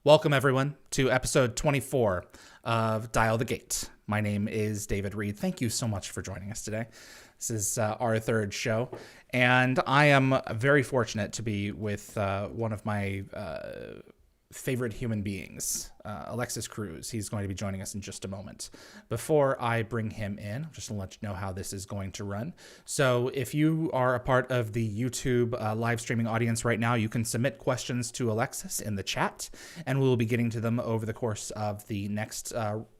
Welcome, everyone, to episode 24 of Dial the Gate. My name is David Reed. Thank you so much for joining us today. This is our third show, and I am very fortunate to be with one of my favorite human beings, Alexis Cruz. He's going to be joining us in just a moment. Before I bring him in, I'm just going to let you know how this is going to run. So if you are a part of the YouTube live streaming audience right now, you can submit questions to Alexis in the chat, and we will be getting to them over the course of the next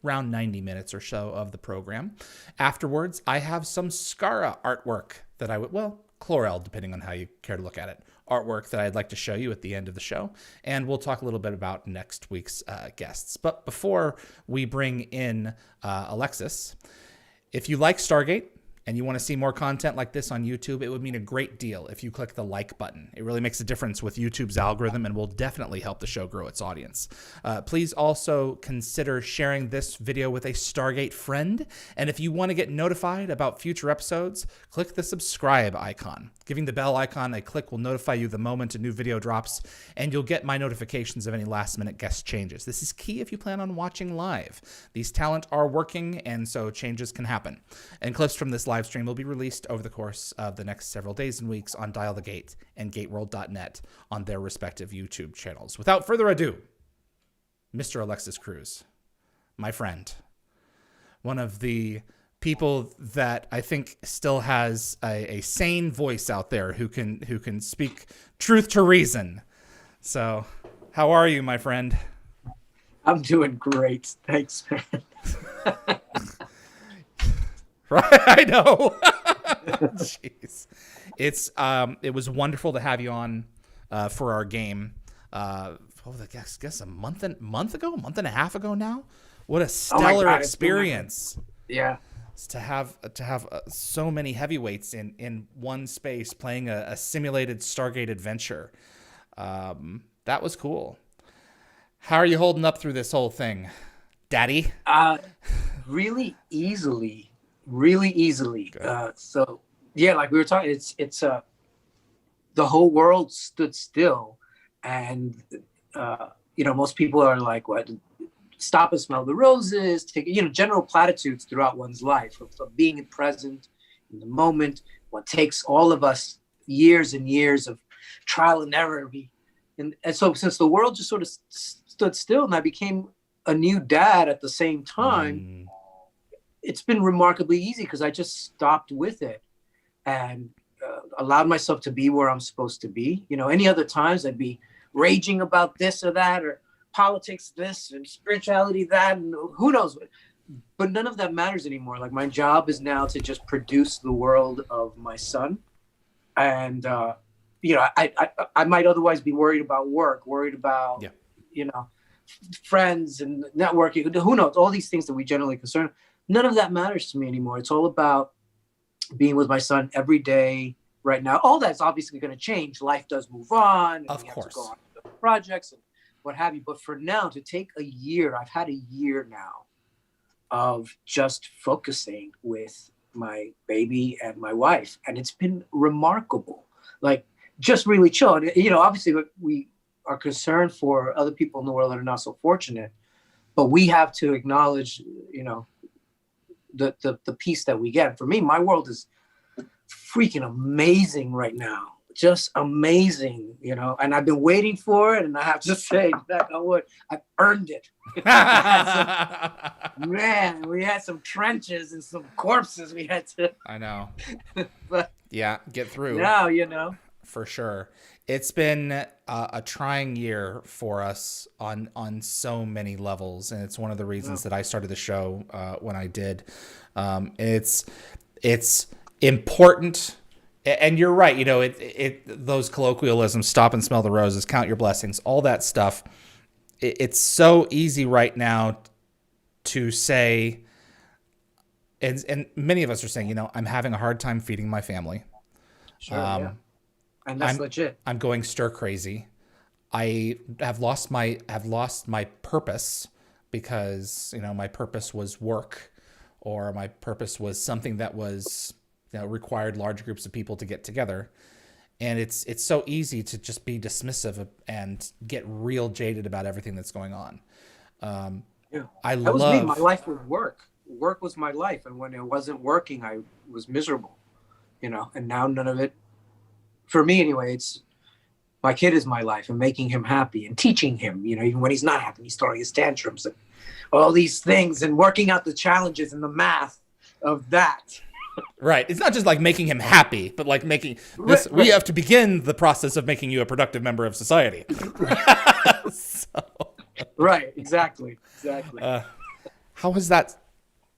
around 90 minutes or so of the program. Afterwards, I have some Skaara artwork that I would, Klorel, depending on how you care to look at it, artwork that I'd like to show you at the end of the show. And we'll talk a little bit about next week's guests. But before we bring in Alexis, if you like Stargate and you want to see more content like this on YouTube, it would mean a great deal if you click the like button. It really makes a difference with YouTube's algorithm and will definitely help the show grow its audience. Please also consider sharing this video with a Stargate friend. And if you want to get notified about future episodes, click the subscribe icon. Giving the bell icon a click will notify you the moment a new video drops, and you'll get my notifications of any last-minute guest changes. This is key if you plan on watching live. These talent are working, and so changes can happen. And clips from this live stream will be released over the course of the next several days and weeks on Dial the Gate and gateworld.net on their respective YouTube channels. Without further ado, Mr. Alexis Cruz, my friend, one of the people that I think still has a sane voice out there who can speak truth to reason. So, how are you, my friend? I'm doing great. Thanks, man. Right, I know. Jeez, it was wonderful to have you on for our game. I guess a month and a half ago now. What a stellar experience! Yeah. To have so many heavyweights in one space playing a simulated Stargate adventure. That was cool. How are you holding up through this whole thing, Daddy? Really easily. So yeah, like we were talking, it's the whole world stood still, and most people are like, what? Stop and smell the roses, take, general platitudes throughout one's life of being present in the moment. What takes all of us years and years of trial and error. And so since the world just sort of stood still and I became a new dad at the same time, it's been remarkably easy because I just stopped with it and allowed myself to be where I'm supposed to be. Any other times I'd be raging about this or that, or politics this and spirituality that, and who knows what. But none of that matters anymore. Like, my job is now to just produce the world of my son. And I might otherwise be worried about work, worried about friends and networking, who knows, all these things that we generally concern. None of that matters to me anymore. It's all about being with my son every day right now. All that's obviously going to change. Life does move on. Of course. Have to go on to projects and what have you. But for now, to take a year, I've had a year now of just focusing with my baby and my wife. And it's been remarkable. Like, just really chill. And, obviously we are concerned for other people in the world that are not so fortunate, but we have to acknowledge, the peace that we get. For me, my world is freaking amazing right now. Just amazing, and I've been waiting for it, and I have to say, I've earned it. Man, we had some trenches and some corpses we had to. I know. But yeah, get through. Now, for sure. It's been a trying year for us on so many levels, and it's one of the reasons that I started the show when I did. It's important. And you're right, those colloquialisms, stop and smell the roses, count your blessings, all that stuff. It's so easy right now to say, and many of us are saying, I'm having a hard time feeding my family. Sure, yeah. And that's legit. I'm going stir crazy. I have lost my purpose because, my purpose was work, or my purpose was something that was required large groups of people to get together. And it's so easy to just be dismissive and get real jaded about everything that's going on. Yeah. I That was me. My love, life was work. Work was my life. And when it wasn't working, I was miserable, and now none of it, for me anyway, it's my kid is my life and making him happy and teaching him, even when he's not happy, he's throwing his tantrums and all these things and working out the challenges and the math of that. right. It's not just like making him happy, but like making this, we have to begin the process of making you a productive member of society. So, Right. Exactly. how has that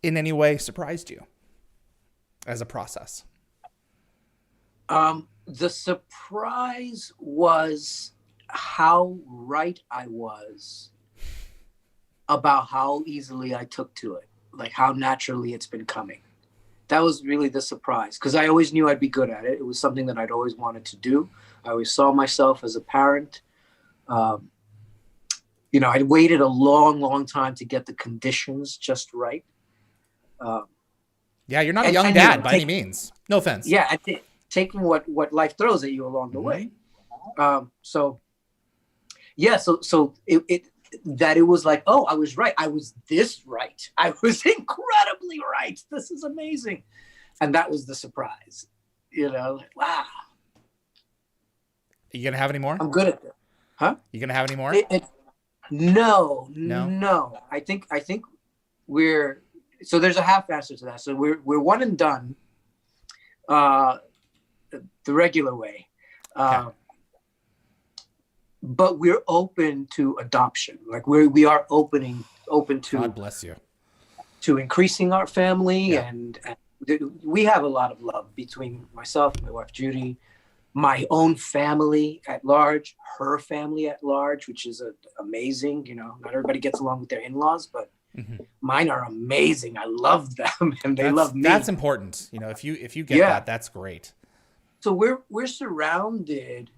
in any way surprised you as a process? The surprise was how right I was about how easily I took to it, like how naturally it's been coming. That was really the surprise, because I always knew I'd be good at it. It was something that I'd always wanted to do. I always saw myself as a parent. I'd waited a long, long time to get the conditions just right. Yeah, you're not a young dad by any means. No offense. Yeah, taking what life throws at you along the way. So it was like, oh, I was right. I was this right. I was incredibly right. This is amazing. And that was the surprise, like, wow. You going to have any more? I'm good at this. Huh? You going to have any more? No. I think so there's a half answer to that. So we're one and done, the regular way. Okay. But we're open to adoption. Like we are open to, God bless you, to increasing our family. Yeah. And we have a lot of love between myself, my wife, Judy, my own family at large, her family at large, which is amazing. Not everybody gets along with their in-laws, but mine are amazing. I love them and they love me. That's important. If you get that, that's great. So we're surrounded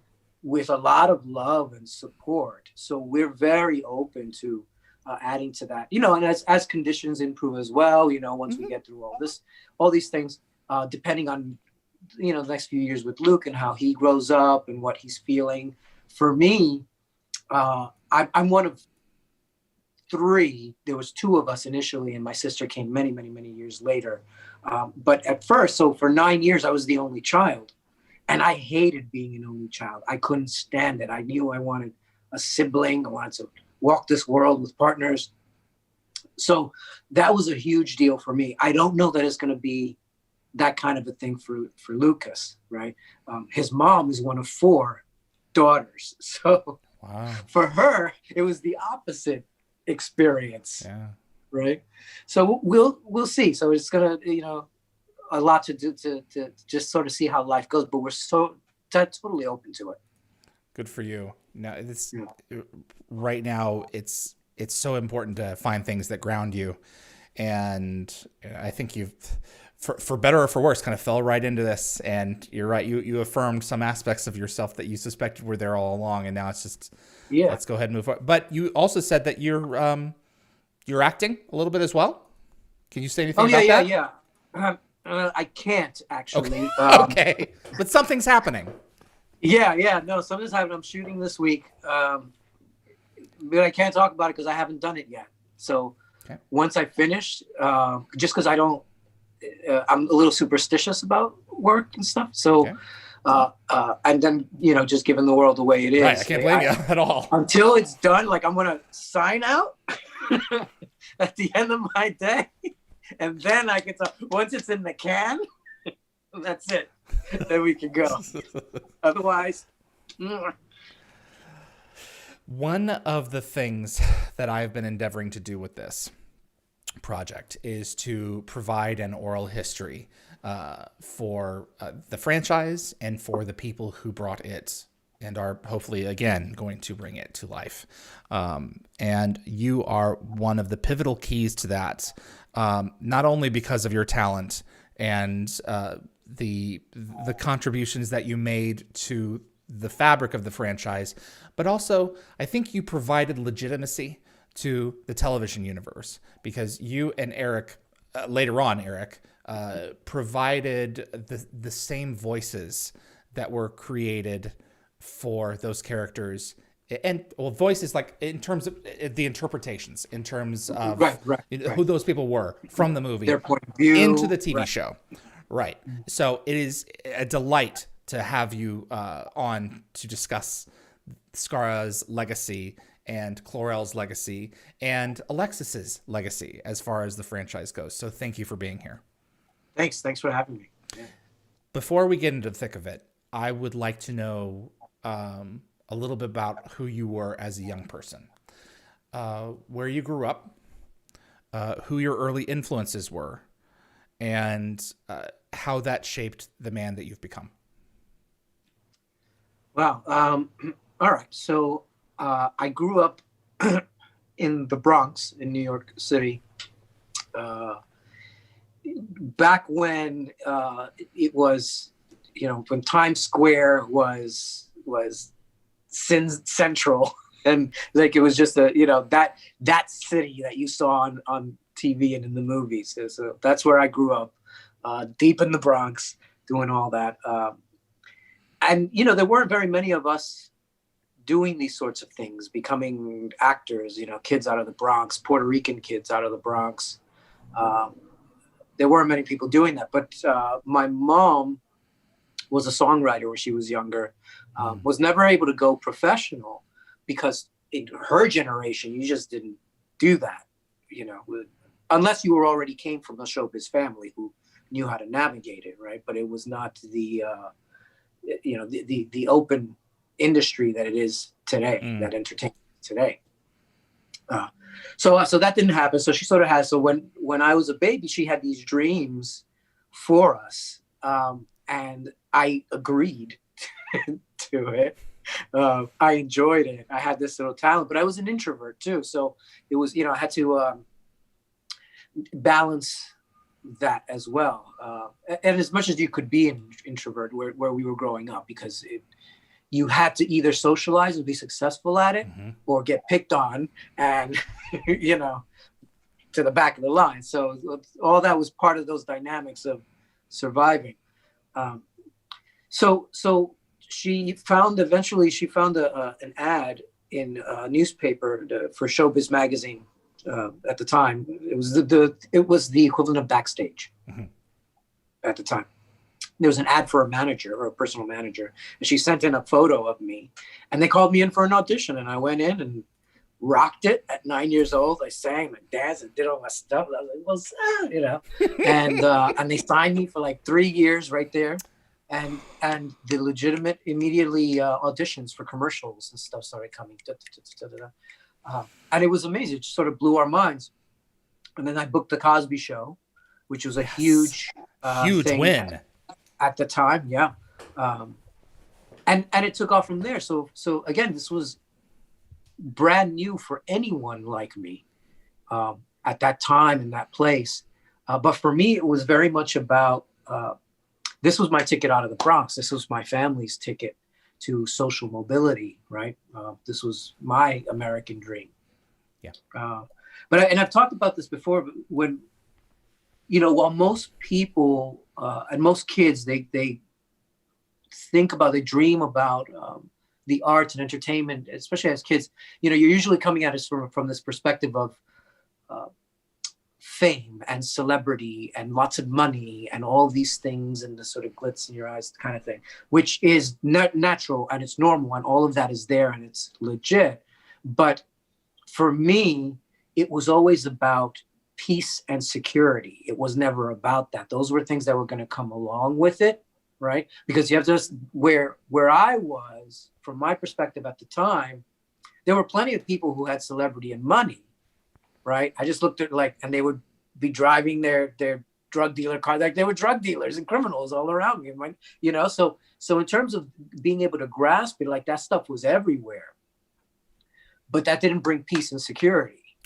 with a lot of love and support. So we're very open to adding to that, and as conditions improve as well, once we get through all these things, depending on, the next few years with Luke and how he grows up and what he's feeling. For me, I'm one of three. There was two of us initially, and my sister came many, many, many years later. But at first, so for 9 years, I was the only child. And I hated being an only child. I couldn't stand it. I knew I wanted a sibling. I wanted to walk this world with partners. So that was a huge deal for me. I don't know that it's going to be that kind of a thing for Lucas, right? His mom is one of 4 daughters. So wow. For her, it was the opposite experience. Yeah. Right. So we'll see. So it's going to, a lot to do to just sort of see how life goes, but we're so totally open to it. Good for you. Now, right now, it's so important to find things that ground you, and I think you've, for better or for worse, kind of fell right into this. And you're right. You affirmed some aspects of yourself that you suspected were there all along, and now it's just let's go ahead and move forward. But you also said that you're acting a little bit as well. Can you say anything about that? Yeah. I can't actually. Okay. But something's happening. Yeah. No, something's happening. I'm shooting this week. But I can't talk about it because I haven't done it yet. So once I finish, just because I'm a little superstitious about work and stuff. So, and then, just given the world the way it is. Right. I can't blame you at all. Until it's done, like I'm going to sign out at the end of my day. And then I can talk. Once it's in the can, that's it. Then we can go. Otherwise. One of the things that I've been endeavoring to do with this project is to provide an oral history for the franchise and for the people who brought it and are hopefully, again, going to bring it to life. And you are one of the pivotal keys to that, not only because of your talent and the contributions that you made to the fabric of the franchise, but also I think you provided legitimacy to the television universe because you and Erick, later on Erick, provided the same voices that were created for those characters, and well, voices, like in terms of the interpretations, in terms of who those people were from the movie, their point of view, into the TV show. Right. So it is a delight to have you on to discuss Skaara's legacy and Klorel's legacy and Alexis's legacy as far as the franchise goes. So thank you for being here. Thanks for having me. Yeah. Before we get into the thick of it, I would like to know a little bit about who you were as a young person, where you grew up, who your early influences were, and how that shaped the man that you've become. Wow. All right. So I grew up in the Bronx in New York City. Back when it was, when Times Square was central, and like it was just that city that you saw on TV and in the movies. So that's where I grew up, deep in the Bronx, doing all that. And there weren't very many of us doing these sorts of things, becoming actors. Kids out of the Bronx, Puerto Rican kids out of the Bronx. There weren't many people doing that, but my mom was a songwriter when she was younger, was never able to go professional because in her generation, you just didn't do that, unless you already came from a showbiz family who knew how to navigate it, right? But it was not the open industry that it is today, that entertainment today. So that didn't happen. So she sort of had. So when I was a baby, she had these dreams for us, and I agreed to it. I enjoyed it. I had this little talent, but I was an introvert too. So it was, I had to balance that as well. And as much as you could be an introvert where we were growing up, because you had to either socialize and be successful at it, or get picked on and, to the back of the line. So all that was part of those dynamics of surviving. So she found an ad in a newspaper for Showbiz magazine at the time. It was the equivalent of Backstage at the time. There was an ad for a manager or a personal manager, and she sent in a photo of me, and they called me in for an audition, and I went in and rocked it at 9 years old. I sang and danced and did all my stuff. I was like, and they signed me for like 3 years right there. And the legitimate immediately auditions for commercials and stuff started coming. And it was amazing. It just sort of blew our minds. And then I booked The Cosby Show, which was a huge thing win at the time. Yeah. And it took off from there. So again, this was brand new for anyone like me at that time in that place. But for me, it was very much about, this was my ticket out of the Bronx. This was my family's ticket to social mobility, right? This was my American dream. Yeah. But I've talked about this before, but when, while most people and most kids, they dream about the arts and entertainment, especially as kids, you're usually coming at it from this perspective of fame and celebrity and lots of money and all these things and the sort of glitz in your eyes kind of thing, which is natural and it's normal and all of that is there and it's legit. But for me, it was always about peace and security. It was never about that. Those were things that were going to come along with it, right? Because you have to, where I was, from my perspective at the time, there were plenty of people who had celebrity and money, right? I just looked at and they would be driving their drug dealer car, like they were drug dealers and criminals all around me, So in terms of being able to grasp it, like that stuff was everywhere, but that didn't bring peace and security,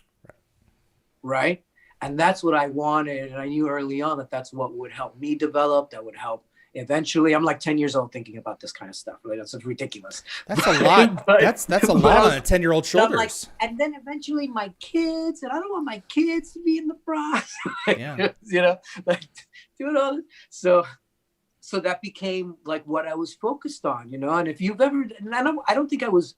right? And that's what I wanted, and I knew early on that that's what would help me develop. That would help. Eventually, I'm like 10 years old thinking about this kind of stuff. Right? That's ridiculous. That's a lot. That's a lot on a 10-year-old shoulders. And then eventually my kids, and I don't want my kids to be in the Bronx. Yeah. Doing all this. so that became like what I was focused on, you know. And if you've ever, and I don't think I was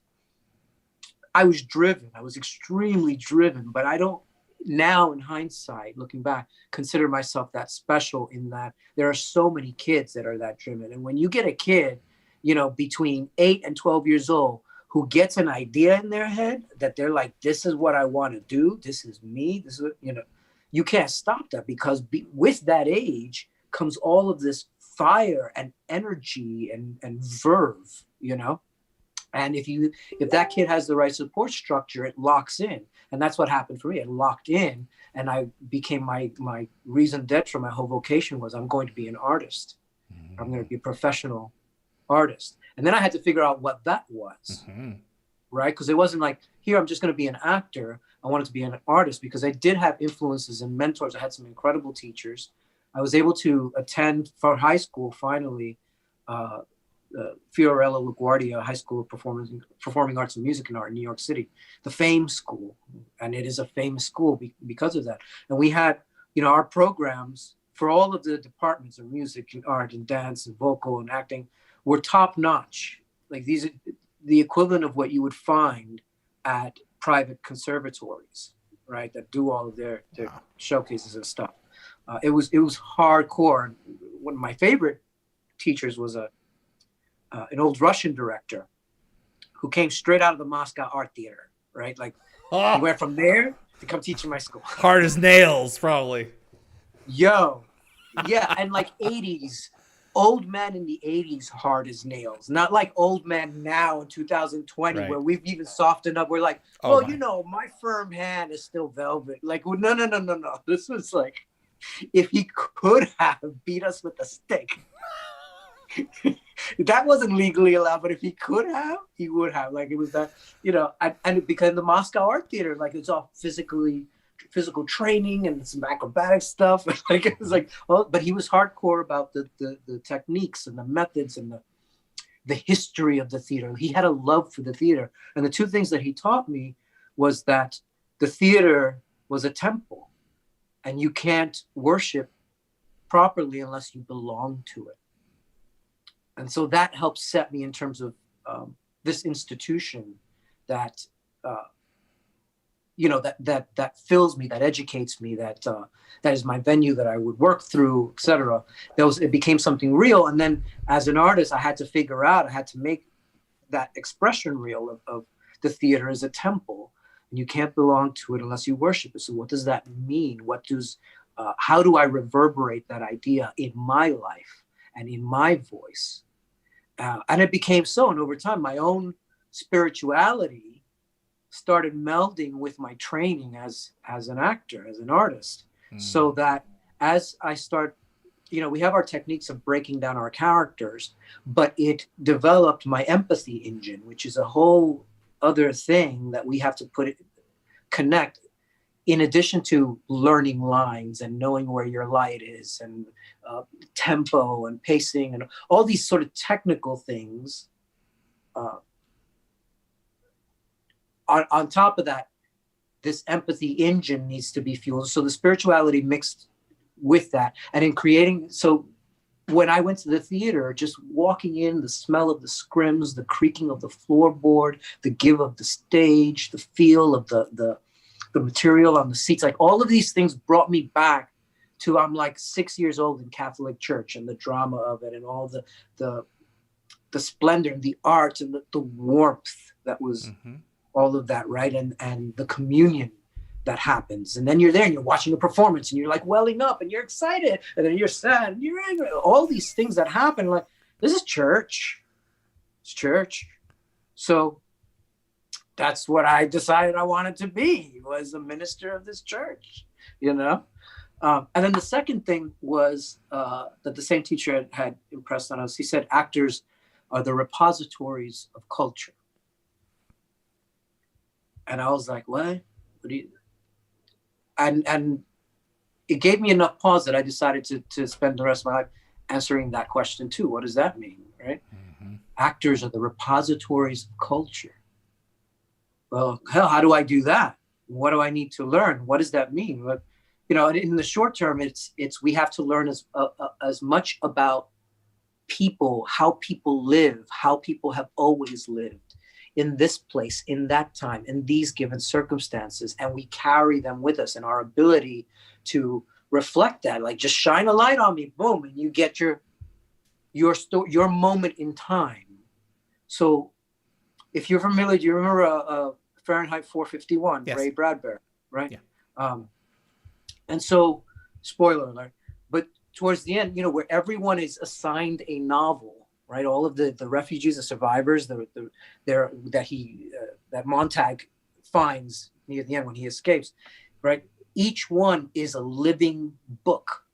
driven. I was extremely driven, but I don't now, in hindsight, looking back, consider myself that special, in that there are so many kids that are that driven. And when you get a kid, you know, between 8 and 12 years old, who gets an idea in their head that they're like, this is what I want to do. This is me. This is what, you know, you can't stop that, because with that age comes all of this fire and energy and verve, you know. And if that kid has the right support structure, it locks in. And that's what happened for me. It locked in, and I became my raison d'etre, my whole vocation was, I'm going to be an artist. I'm going to be a professional artist. And then I had to figure out what that was, right? Because it wasn't like, here, I'm just going to be an actor. I wanted to be an artist, because I did have influences and mentors. I had some incredible teachers. I was able to attend for high school, finally, Fiorello LaGuardia High School of Performing Arts and Music and Art in New York City, the FAME school. And it is a famous school because of that. And we had, you know, our programs for all of the departments of music and art and dance and vocal and acting were top notch. Like, these are the equivalent of what you would find at private conservatories, right? That do all of their showcases and stuff. It was hardcore. One of my favorite teachers was an old Russian director who came straight out of the Moscow Art Theater, right? Like, he went from there to come teach in my school. Hard as nails, probably. Yo, yeah, and like 80s, old men in the 80s, hard as nails. Not like old men now in 2020, right, where we've even softened up. We're like, well, you know, my firm hand is still velvet. Like, well, no. This was like, if he could have beat us with a stick. That wasn't legally allowed, but if he could have, he would have. Like, it was that, you know, and because the Moscow Art Theater, like, it's all physical training and some acrobatic stuff. Like, it was like, well, but he was hardcore about the techniques and the methods and the history of the theater. He had a love for the theater. And the two things that he taught me was that the theater was a temple, and you can't worship properly unless you belong to it. And so that helps set me in terms of this institution that, you know, that fills me, that educates me, that is my venue that I would work through, etc. It became something real. And then as an artist, I had to make that expression real of the theater as a temple, and you can't belong to it unless you worship it. So what does that mean? How do I reverberate that idea in my life and in my voice? And it became so. And over time, my own spirituality started melding with my training as an actor, as an artist. So that as I start, you know, we have our techniques of breaking down our characters, but it developed my empathy engine, which is a whole other thing that we have to connect, in addition to learning lines and knowing where your light is and tempo and pacing and all these sort of technical things. On top of that, this empathy engine needs to be fueled. So the spirituality mixed with that. And in creating, so when I went to the theater, just walking in, the smell of the scrims, the creaking of the floorboard, the give of the stage, the feel of the material on the seats, like all of these things brought me back to, I'm like 6 years old in Catholic church, and the drama of it and all the splendor and the art and the warmth that was all of that, right? And the communion that happens. And then you're there and you're watching a performance and you're like welling up and you're excited, and then you're sad and you're angry. All these things that happen, like, this is church. It's church. So that's what I decided I wanted to be, was a minister of this church, you know? And then the second thing was that the same teacher had impressed on us. He said, actors are the repositories of culture. And I was like, what do you... And it gave me enough pause that I decided to spend the rest of my life answering that question too. What does that mean, right? Actors are the repositories of culture. Well, hell, how do I do that? What do I need to learn? What does that mean? But, you know, in the short term, it's we have to learn as much about people, how people live, how people have always lived in this place, in that time, in these given circumstances, and we carry them with us, and our ability to reflect that, like just shine a light on me, boom, and you get your moment in time. So if you're familiar, do you remember Fahrenheit 451, yes. Ray Bradbury, right? Yeah. And so, spoiler alert, but towards the end, where everyone is assigned a novel, right? All of the refugees, the survivors, that Montag finds near the end when he escapes, right? Each one is a living book,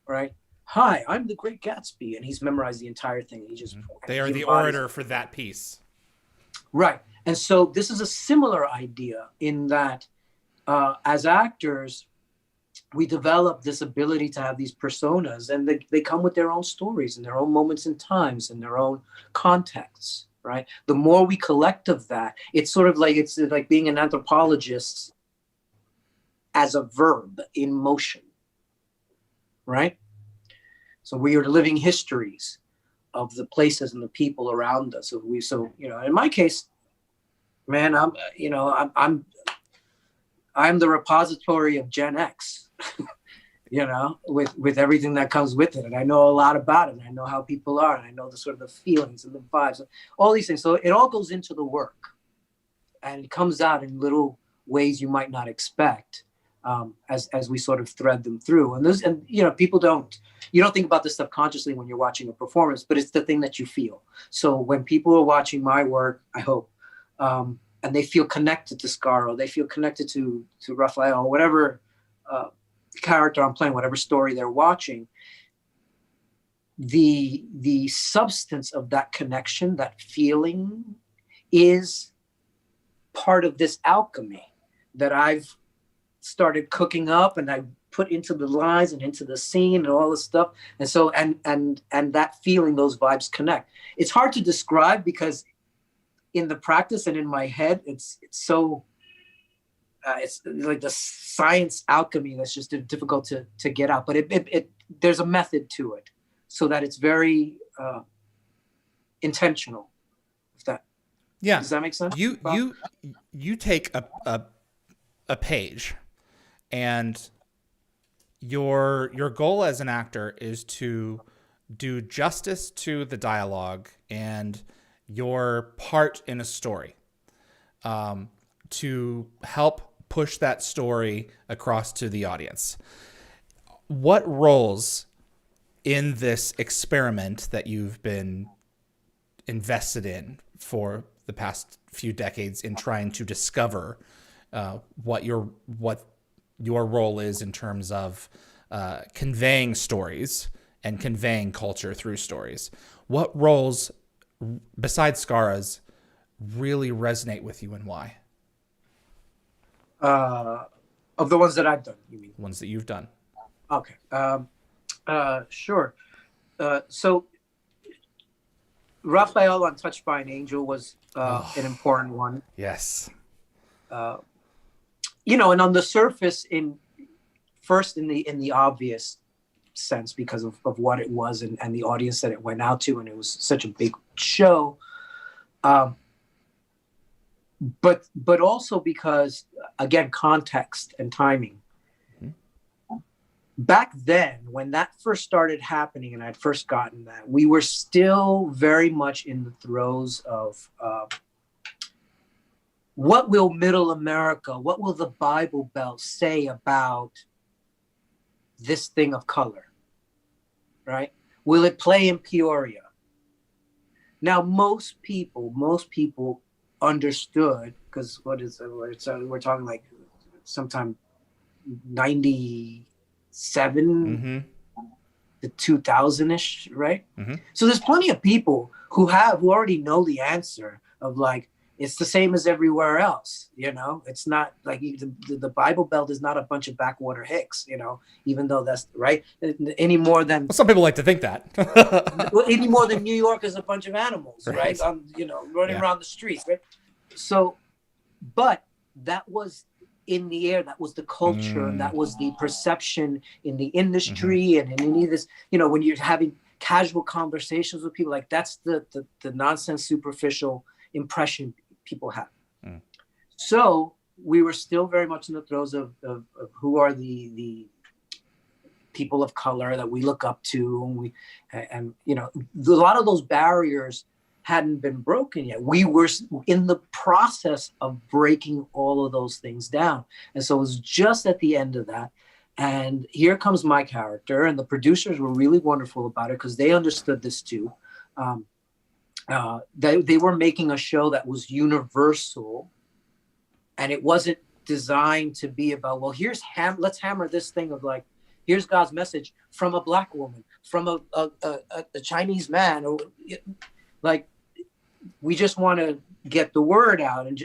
right? Hi, I'm the Great Gatsby, and he's memorized the entire thing. He just they are the orator for that piece, right? And so this is a similar idea in that as actors, we develop this ability to have these personas, and they come with their own stories and their own moments and times and their own contexts, right? The more we collect of that, it's like being an anthropologist as a verb in motion, right? So we are living histories of the places and the people around us. So in my case, man, I'm the repository of Gen X, with everything that comes with it. And I know a lot about it. And I know how people are. And I know the sort of the feelings and the vibes, all these things. So it all goes into the work, and it comes out in little ways you might not expect as we sort of thread them through. And you don't think about this stuff consciously when you're watching a performance, but it's the thing that you feel. So when people are watching my work, I hope, and they feel connected to Skaara, they feel connected to Raphael, whatever character I'm playing, whatever story they're watching, the substance of that connection, that feeling, is part of this alchemy that I've started cooking up, and I put into the lines and into the scene and all this stuff. And so, and that feeling, those vibes connect. It's hard to describe because in the practice and in my head, it's so, it's like the science alchemy that's just difficult to get out. But it there's a method to it, so that it's very intentional. If that, does that make sense? You take a page, and your goal as an actor is to do justice to the dialogue and your part in a story, to help push that story across to the audience. What roles in this experiment that you've been invested in for the past few decades in trying to discover what your role is in terms of conveying stories and conveying culture through stories? What roles besides Skaara's really resonate with you, and why? Of the ones that I've done, you mean? Ones that you've done. Okay. Sure. So Raphael on Touched by an Angel was an important one. Yes. And on the surface, in the obvious sense, because of what it was and the audience that it went out to, and it was such a big show. But also because, again, context and timing. Mm-hmm. Back then, when that first started happening and I'd first gotten that, we were still very much in the throes of what will middle America, what will the Bible Belt say about this thing of color, right? Will it play in Peoria? Now, most people understood, because we're talking like sometime 97 to 2000-ish, right? Mm-hmm. So there's plenty of people who already know the answer of like, it's the same as everywhere else, it's not like the Bible Belt is not a bunch of backwater hicks, even though that's right any more than, well, some people like to think that any more than New York is a bunch of animals, right? Running around the streets, right? So, but that was in the air, that was the culture, and that was the perception in the industry, and in any of this, when you're having casual conversations with people. Like that's the nonsense, superficial impression people have. So we were still very much in the throes of who are the people of color that we look up to, and you know, a lot of those barriers hadn't been broken yet. We were in the process of breaking all of those things down, and so it was just at the end of that. And here comes my character, and the producers were really wonderful about it because they understood this too. They were making a show that was universal, and it wasn't designed to be about, well, let's hammer this thing of like, here's God's message from a Black woman, from a Chinese man, or like, we just want to get the word out and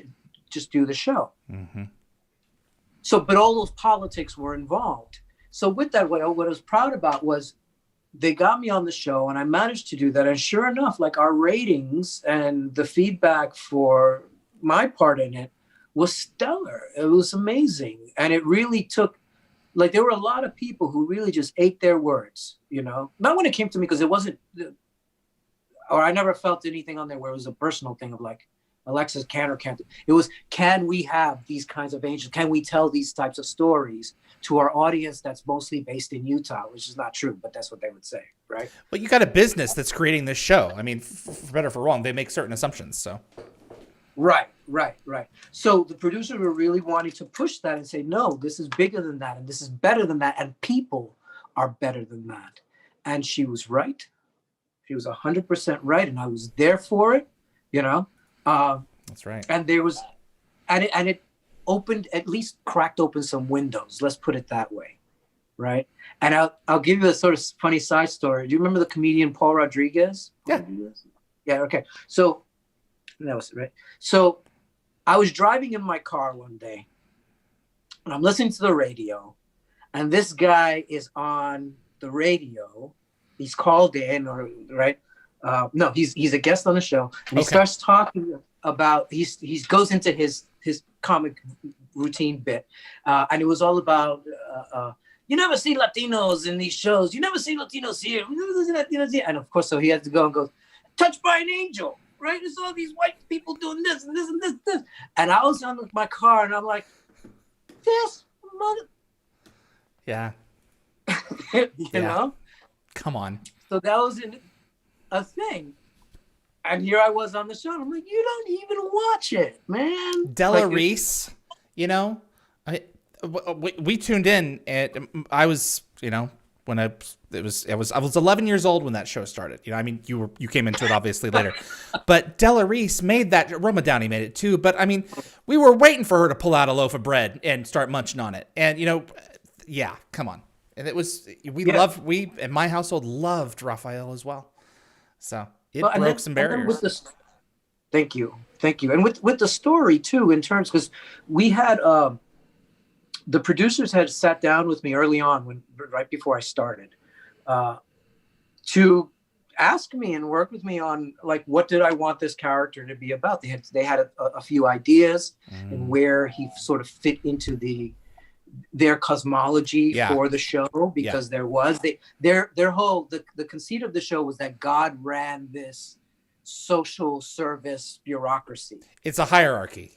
just do the show. Mm-hmm. So, but all those politics were involved. So with that, what I was proud about was they got me on the show, and I managed to do that. And sure enough, like our ratings and the feedback for my part in it was stellar. It was amazing. And it really took, like, there were a lot of people who really just ate their words, you know, not when it came to me, because it wasn't, or I never felt anything on there where it was a personal thing of like, Alexis can or can't. It was, can we have these kinds of angels? Can we tell these types of stories to our audience that's mostly based in Utah, which is not true, but that's what they would say, right? Well, you got a business that's creating this show. I mean, for better or for wrong, they make certain assumptions, so. Right. So the producers were really wanting to push that and say, no, this is bigger than that, and this is better than that, and people are better than that. And she was right. She was 100% right, and I was there for it, you know? That's right. And there was, and it opened, at least cracked open some windows. Let's put it that way, right? And I'll give you a sort of funny side story. Do you remember the comedian Paul Rodriguez? Yeah. Yeah. Okay. So that was it, right? So I was driving in my car one day, and I'm listening to the radio, and this guy is on the radio. He's called in, or right? No, he's a guest on the show, and he starts talking about he goes into his comic routine bit, and it was all about you never see Latinos in these shows, you never see Latinos here, we never see Latinos here, and of course, so he had to go and go, touched by an angel, right? There's all these white people doing this and this and this, and I was on my car, and I'm like, this mother, yeah, you know, come on. So that was a thing. And here I was on the show, and I'm like, you don't even watch it, man. Della Reese, you know, we tuned in, and I was, you know, when I was 11 years old when that show started. You know, I mean, you came into it obviously later, but Della Reese made that. Roma Downey made it too. But I mean, we were waiting for her to pull out a loaf of bread and start munching on it. And you know, yeah, come on. And it was, we in my household loved Raphael as well. So it broke some barriers. Thank you. And with the story too, in terms, because we had, the producers had sat down with me early on, right before I started, to ask me and work with me on like, what did I want this character to be about? They had a few ideas and where he sort of fit into their cosmology for the show, because there was their whole the conceit of the show was that God ran this social service bureaucracy. It's a hierarchy,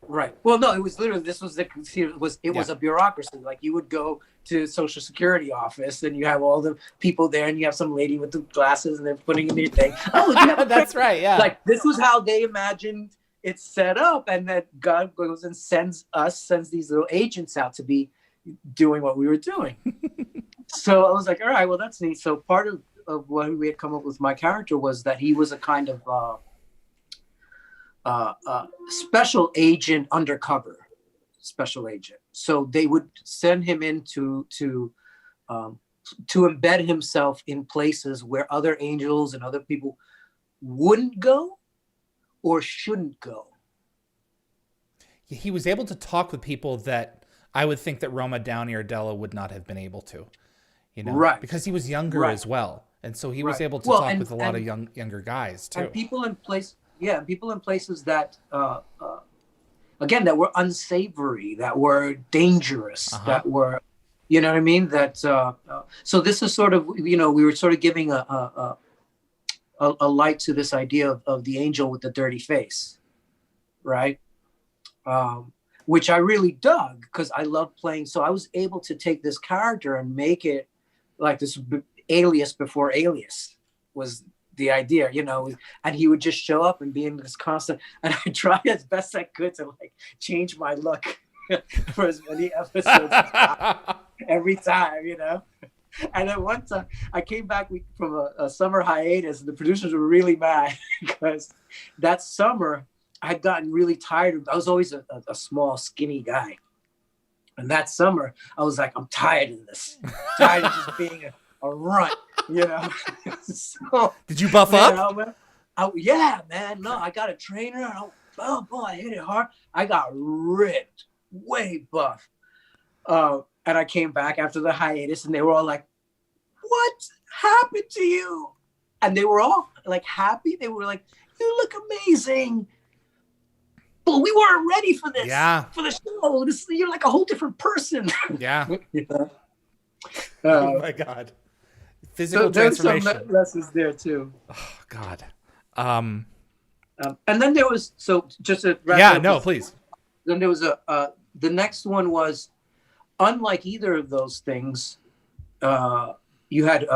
right. Well, no, it was literally, this was the conceit, was a bureaucracy. Like you would go to Social Security office and you have all the people there, and you have some lady with the glasses, and they're putting in their thing. Oh, that's right. Yeah, like this was how they imagined it's set up, and that God goes and sends these little agents out to be doing what we were doing. So I was like, all right, well, that's neat. So part of what we had come up with my character was that he was a kind of special agent, undercover special agent. So they would send him in to embed himself in places where other angels and other people wouldn't go or shouldn't go. He was able to talk with people that I would think that Roma Downey or Della would not have been able to, you know, right? Because he was younger as well, and so he was able to talk with a lot of younger guys too. And people in places that, again, that were unsavory, that were dangerous, that were You know what I mean? So this is sort of, we were sort of giving a light to this idea of the angel with the dirty face, right? Which I really dug because I love playing. So I was able to take this character and make it like this alias before alias was the idea, and he would just show up and be in this constant, and I tried as best I could to like change my look for as many episodes every time, And then one time I came back from a summer hiatus, and the producers were really mad because that summer I had gotten really tired. I was always a small, skinny guy. And that summer I was like, I'm tired of this. Tired of just being a runt, So, did you buff up? Yeah, man. No, I got a trainer. Oh boy, I hit it hard. I got ripped, way buff. And I came back after the hiatus, and they were all like, "What happened to you?" And they were all like happy. They were like, "You look amazing." But we weren't ready for this. Yeah. For the show. You're like a whole different person. Yeah. Oh my God. Physical there's transformation. some lessons there too. Oh God. And then there was just a please. Then there was the next one was, unlike either of those things, you had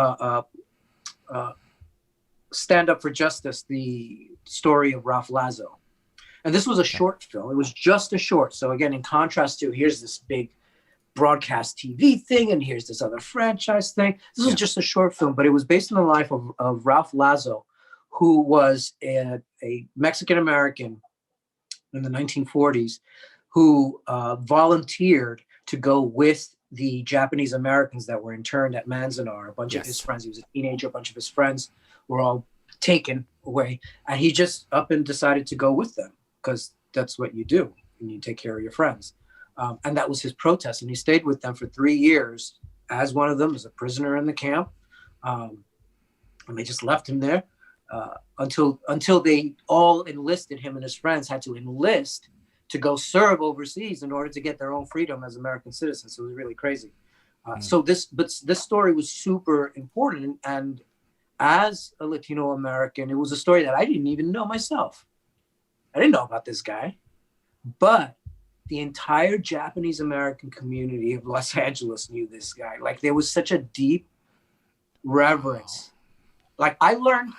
Stand Up for Justice, the story of Ralph Lazo. And this was a short film. It was just a short. So again, in contrast to here's this big broadcast TV thing, and here's this other franchise thing. This was just a short film, but it was based on the life of Ralph Lazo, who was a Mexican-American in the 1940s who volunteered to go with the Japanese Americans that were interned at Manzanar. A bunch of his friends, he was a teenager, a bunch of his friends were all taken away. And he just up and decided to go with them because that's what you do and you take care of your friends. And that was his protest. And he stayed with them for 3 years as one of them, as a prisoner in the camp. And they just left him there until they all enlisted. Him and his friends had to enlist to go serve overseas in order to get their own freedom as American citizens. So it was really crazy. So this story was super important. And as a Latino American, it was a story that I didn't even know myself. I didn't know about this guy, but the entire Japanese American community of Los Angeles knew this guy. Like there was such a deep reverence. Like I learned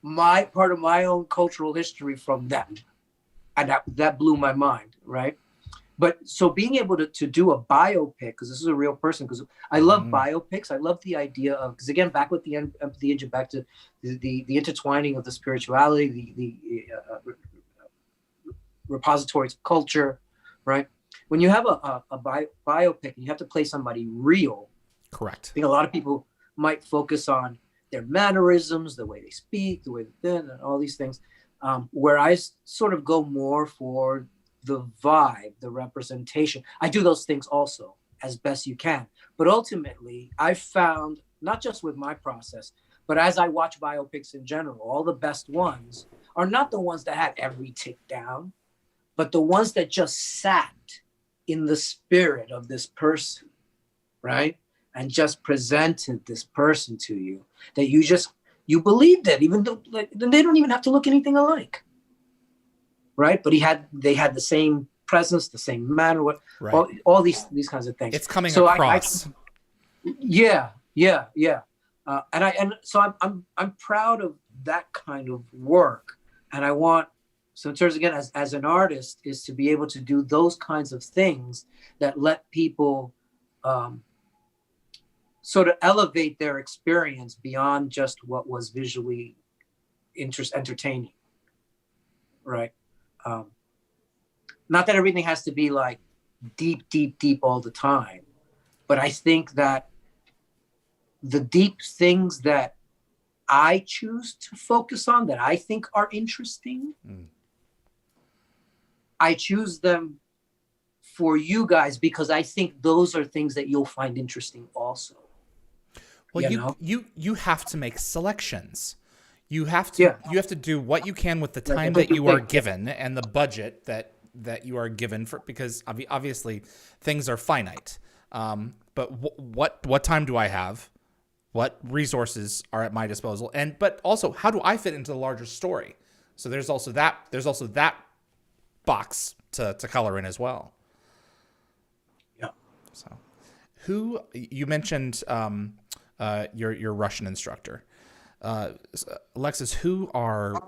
my part of my own cultural history from them. And that blew my mind, right? But so being able to do a biopic, because this is a real person, because I love biopics. I love the idea of, because again, back with the empathy engine, back to the intertwining of the spirituality, the repositories of culture, right? When you have a biopic and you have to play somebody real, correct. I think a lot of people might focus on their mannerisms, the way they speak, the way they and all these things. Where I sort of go more for the vibe, the representation. I do those things also as best you can. But ultimately, I found, not just with my process, but as I watch biopics in general, all the best ones are not the ones that had every tick down, but the ones that just sat in the spirit of this person, right? And just presented this person to you, that you believed it, even though they don't even have to look anything alike, right? But they had the same presence, the same manner, right. all these kinds of things. It's coming across. Yeah. So I'm proud of that kind of work, and I want. So in terms, again, as an artist, is to be able to do those kinds of things that let people sort of elevate their experience beyond just what was visually entertaining, right? Not that everything has to be like deep all the time, but I think that the deep things that I choose to focus on, that I think are interesting, I choose them for you guys because I think those are things that you'll find interesting also. Well, you have to make selections. You have to do what you can with the time that you are given and the budget that you are given for, because obviously things are finite. but what time do I have? What resources are at my disposal? But also, how do I fit into the larger story? So there's also that box to color in as well. Yeah. So, who you mentioned your Russian instructor, Alexis? Who are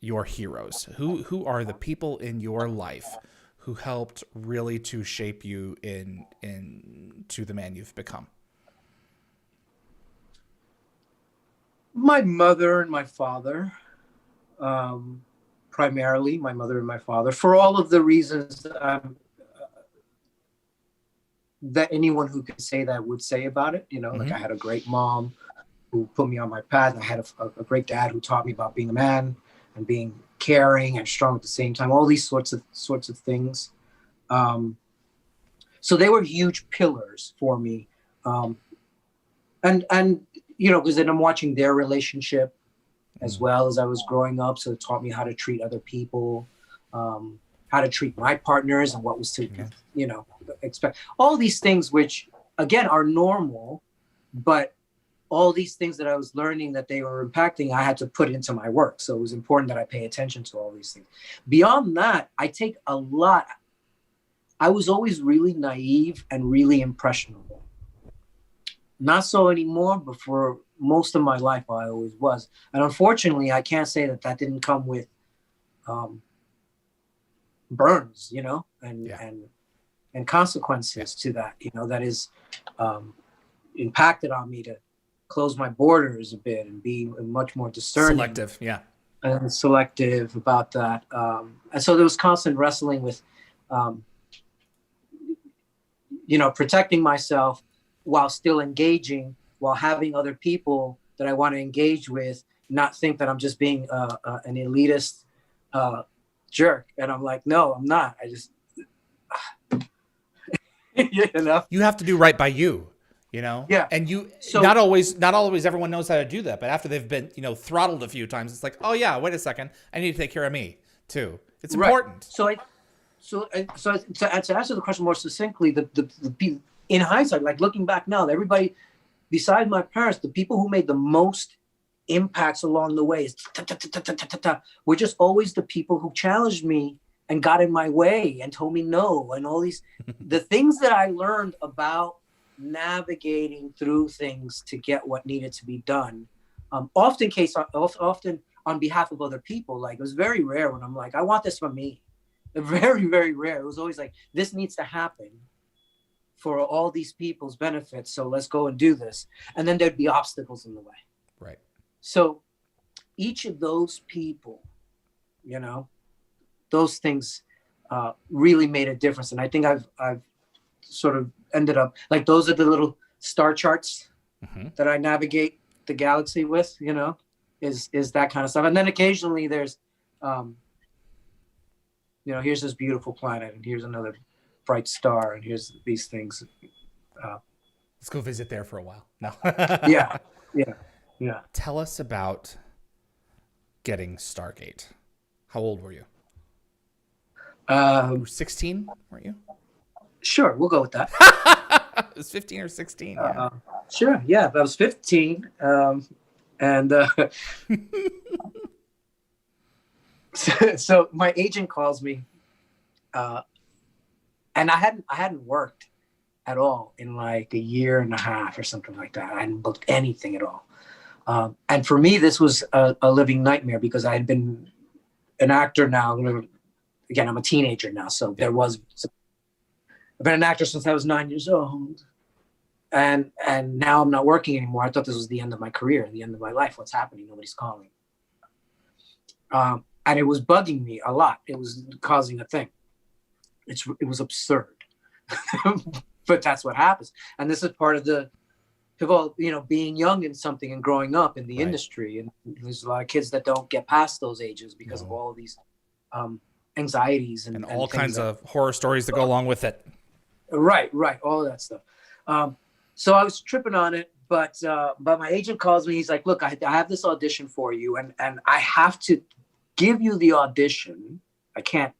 your heroes? Who are the people in your life who helped really to shape you into the man you've become? My mother and my father, primarily my mother and my father, for all of the reasons that anyone who could say that would say about it. Like I had a great mom who put me on my path. I had a great dad who taught me about being a man and being caring and strong at the same time. All these sorts of things. So they were huge pillars for me. And because then I'm watching their relationship as well as I was growing up. So it taught me how to treat other people, how to treat my partners and what was to, expect. All these things, which again are normal, but all these things that I was learning that they were impacting, I had to put into my work. So it was important that I pay attention to all these things. Beyond that, I take a lot. I was always really naive and really impressionable. Not so anymore, but for most of my life, I always was. And unfortunately, I can't say that didn't come with burns, and consequences to that, that is impacted on me to close my borders a bit and be much more discerning. Selective, yeah. And selective about that. And so there was constant wrestling with, protecting myself while still engaging, while having other people that I want to engage with not think that I'm just being an elitist jerk. And I'm like, no, I'm not. I just, You have to do right by you, Yeah. And not always everyone knows how to do that. But after they've been, throttled a few times, it's like, oh yeah, wait a second, I need to take care of me too. It's important. So to answer the question more succinctly, the in hindsight, like looking back now, everybody besides my parents, the people who made the most impacts along the way were just always the people who challenged me and got in my way and told me no, and all these the things that I learned about navigating through things to get what needed to be done. Often on behalf of other people. Like it was very rare when I'm like, I want this for me. Very, very rare. It was always like, this needs to happen for all these people's benefits. So let's go and do this. And then there'd be obstacles in the way. Right. So each of those people, those things really made a difference. And I think I've sort of ended up like, those are the little star charts that I navigate the galaxy with, is that kind of stuff. And then occasionally there's, here's this beautiful planet and here's another bright star and here's these things. Let's go visit there for a while. No. Yeah. Tell us about getting Stargate. How old were you? You were 16, weren't you? Sure, we'll go with that. It was 15 or 16. Yeah. Sure, yeah, I was 15. So my agent calls me, and I hadn't worked at all in like a year and a half or something like that. I hadn't booked anything at all. And for me, this was a living nightmare because I had been an actor now. Again, I'm a teenager now, so I've been an actor since I was 9 years old. And now I'm not working anymore. I thought this was the end of my career, the end of my life. What's happening? Nobody's calling. And it was bugging me a lot. It was causing a thing. It was absurd, but that's what happens. And this is part of the, being young in something and growing up in the industry. And there's a lot of kids that don't get past those ages because of all of these anxieties and all kinds of horror stories that go along with it. Right. All of that stuff. So I was tripping on it, but my agent calls me. He's like, look, I have this audition for you and I have to give you the audition. I can't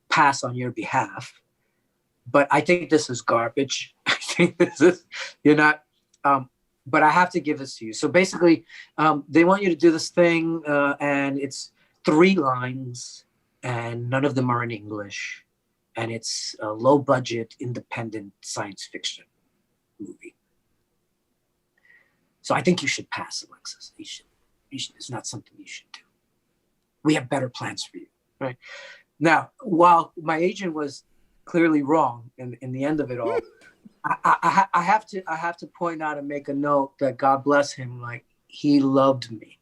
pass on your behalf, but I think this is garbage. I think this is, you're not, but I have to give this to you. So basically, they want you to do this thing, and it's 3 lines, and none of them are in English. And it's a low budget, independent science fiction movie. So I think you should pass, Alexis. You should, it's not something you should do. We have better plans for you, right? Now, while my agent was clearly wrong in the end of it all, I have to point out and make a note that God bless him, like he loved me.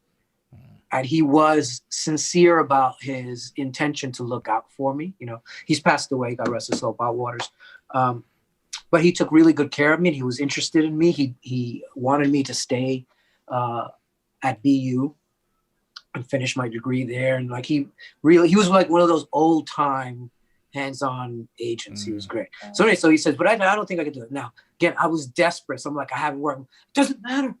And he was sincere about his intention to look out for me. You know, he's passed away, God rest his soul, Bob Waters. But he took really good care of me. And he was interested in me. He wanted me to stay at BU and finish my degree there. And like he was like one of those old time hands-on agents. He was great. So anyway, so he says, but I don't think I can do it. Now, again, I was desperate. So I'm like, I haven't worked. It doesn't matter.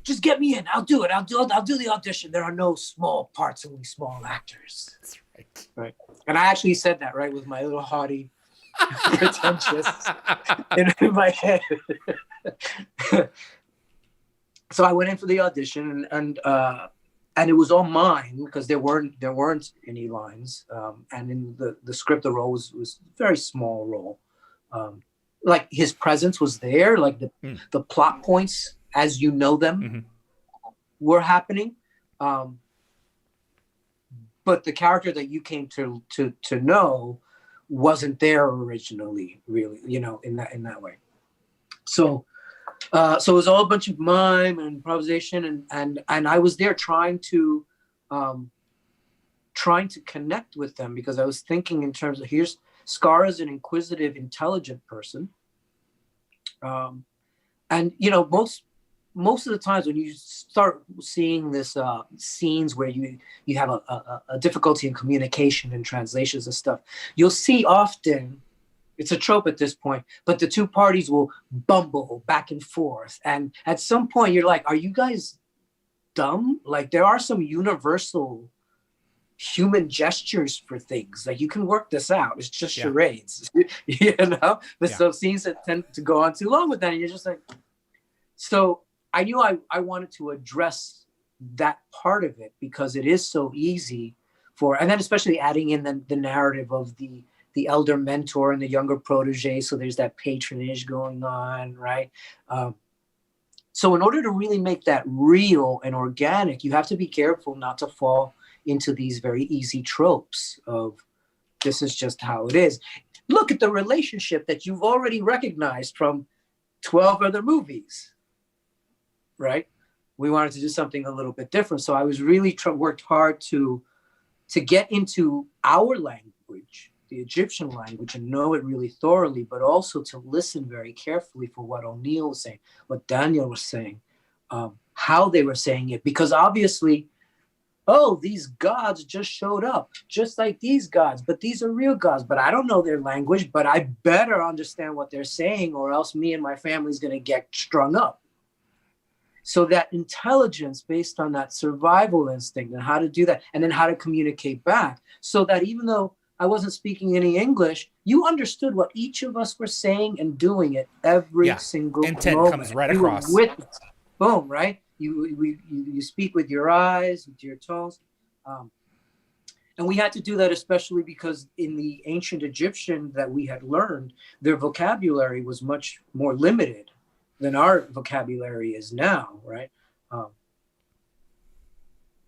Just get me in. I'll do it. I'll do the audition. There are no small parts, only small actors. That's right. Right. And I actually said that, right, with my little haughty, pretentious in my head. So I went in for the audition, and it was all mine because there weren't any lines. And in the script, the role was a very small role. Like his presence was there, like the plot points as you know them were happening. But the character that you came to know wasn't there originally, really, you know, in that way. So it was all a bunch of mime and improvisation, and I was there trying to connect with them, because I was thinking in terms of, here's Skaara's an inquisitive, intelligent person. And you know, most of the times when you start seeing this scenes where you have a difficulty in communication and translations and stuff, you'll see often, it's a trope at this point, but the 2 parties will bumble back and forth. And at some point you're like, are you guys dumb? Like there are some universal human gestures for things. Like you can work this out. It's just charades, you know? But some scenes that tend to go on too long with that, and you're just like, so I knew I wanted to address that part of it, because it is so easy and then especially adding in the narrative of the elder mentor and the younger protege. So there's that patronage going on, right? So in order to really make that real and organic, you have to be careful not to fall into these very easy tropes of this is just how it is. Look at the relationship that you've already recognized from 12 other movies. Right? We wanted to do something a little bit different. So I was really worked hard to get into our language, the Egyptian language, and know it really thoroughly, but also to listen very carefully for what O'Neill was saying, what Daniel was saying, how they were saying it. Because obviously, these gods just showed up, just like these gods, but these are real gods. But I don't know their language, but I better understand what they're saying, or else me and my family's going to get strung up. So that intelligence based on that survival instinct and how to do that, and then how to communicate back, so that even though I wasn't speaking any English, you understood what each of us were saying and doing it every single intent moment. comes right across. Boom, right? You speak with your eyes, with your tones. And we had to do that especially because in the ancient Egyptian that we had learned, their vocabulary was much more limited than our vocabulary is now, right?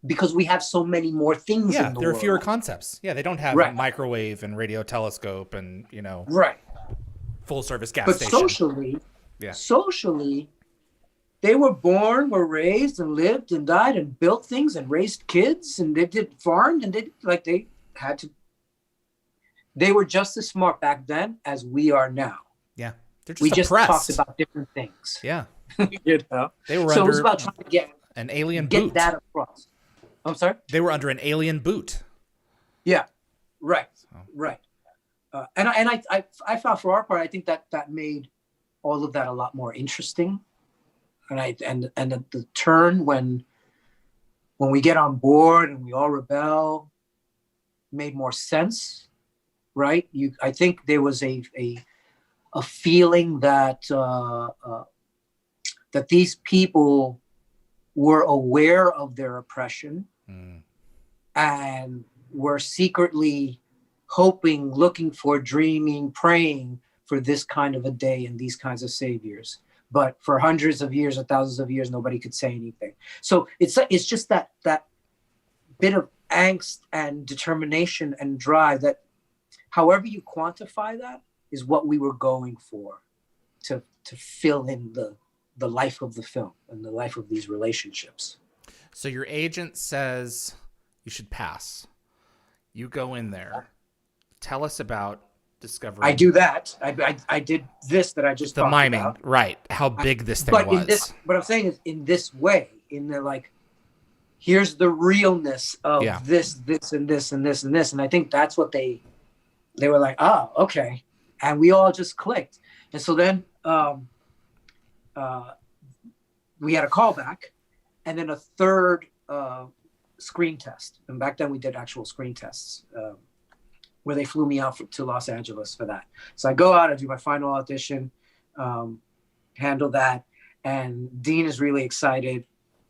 Because we have so many more things in the there are world. fewer concepts. Yeah, they don't have a microwave and radio telescope and, you know, full service gas station. But socially, they were born, were raised, and lived and died and built things and raised kids, and they did farmed, and they were just as smart back then as we are now. Yeah. We just talked about different things. Yeah. You know? They were so it was about trying to get an alien boot. Get that across. I'm sorry? They were under an alien boot. Yeah. Right. Right. And I found for our part, I think that made all of that a lot more interesting. And the turn when we get on board and we all rebel made more sense. right? I think there was a feeling that that these people were aware of their oppression and were secretly hoping, looking for, dreaming, praying for this kind of a day and these kinds of saviors. But for hundreds of years or thousands of years, nobody could say anything. So it's just that bit of angst and determination and drive that, however you quantify that, is what we were going for, to fill in the life of the film and the life of these relationships. So your agent says you should pass. You go in there. Tell us about discovering. I do that. I did this that I just the talked miming, about. right? How big this thing but was. What I'm saying is, in this way, in the like, here's the realness of this, and this, and this, and this, and I think that's what they were like. Oh, okay, and we all just clicked, and so then we had a callback, and then a third screen test. And back then we did actual screen tests. Where they flew me out to Los Angeles for that. So I go out, I do my final audition, handle that. And Dean is really excited.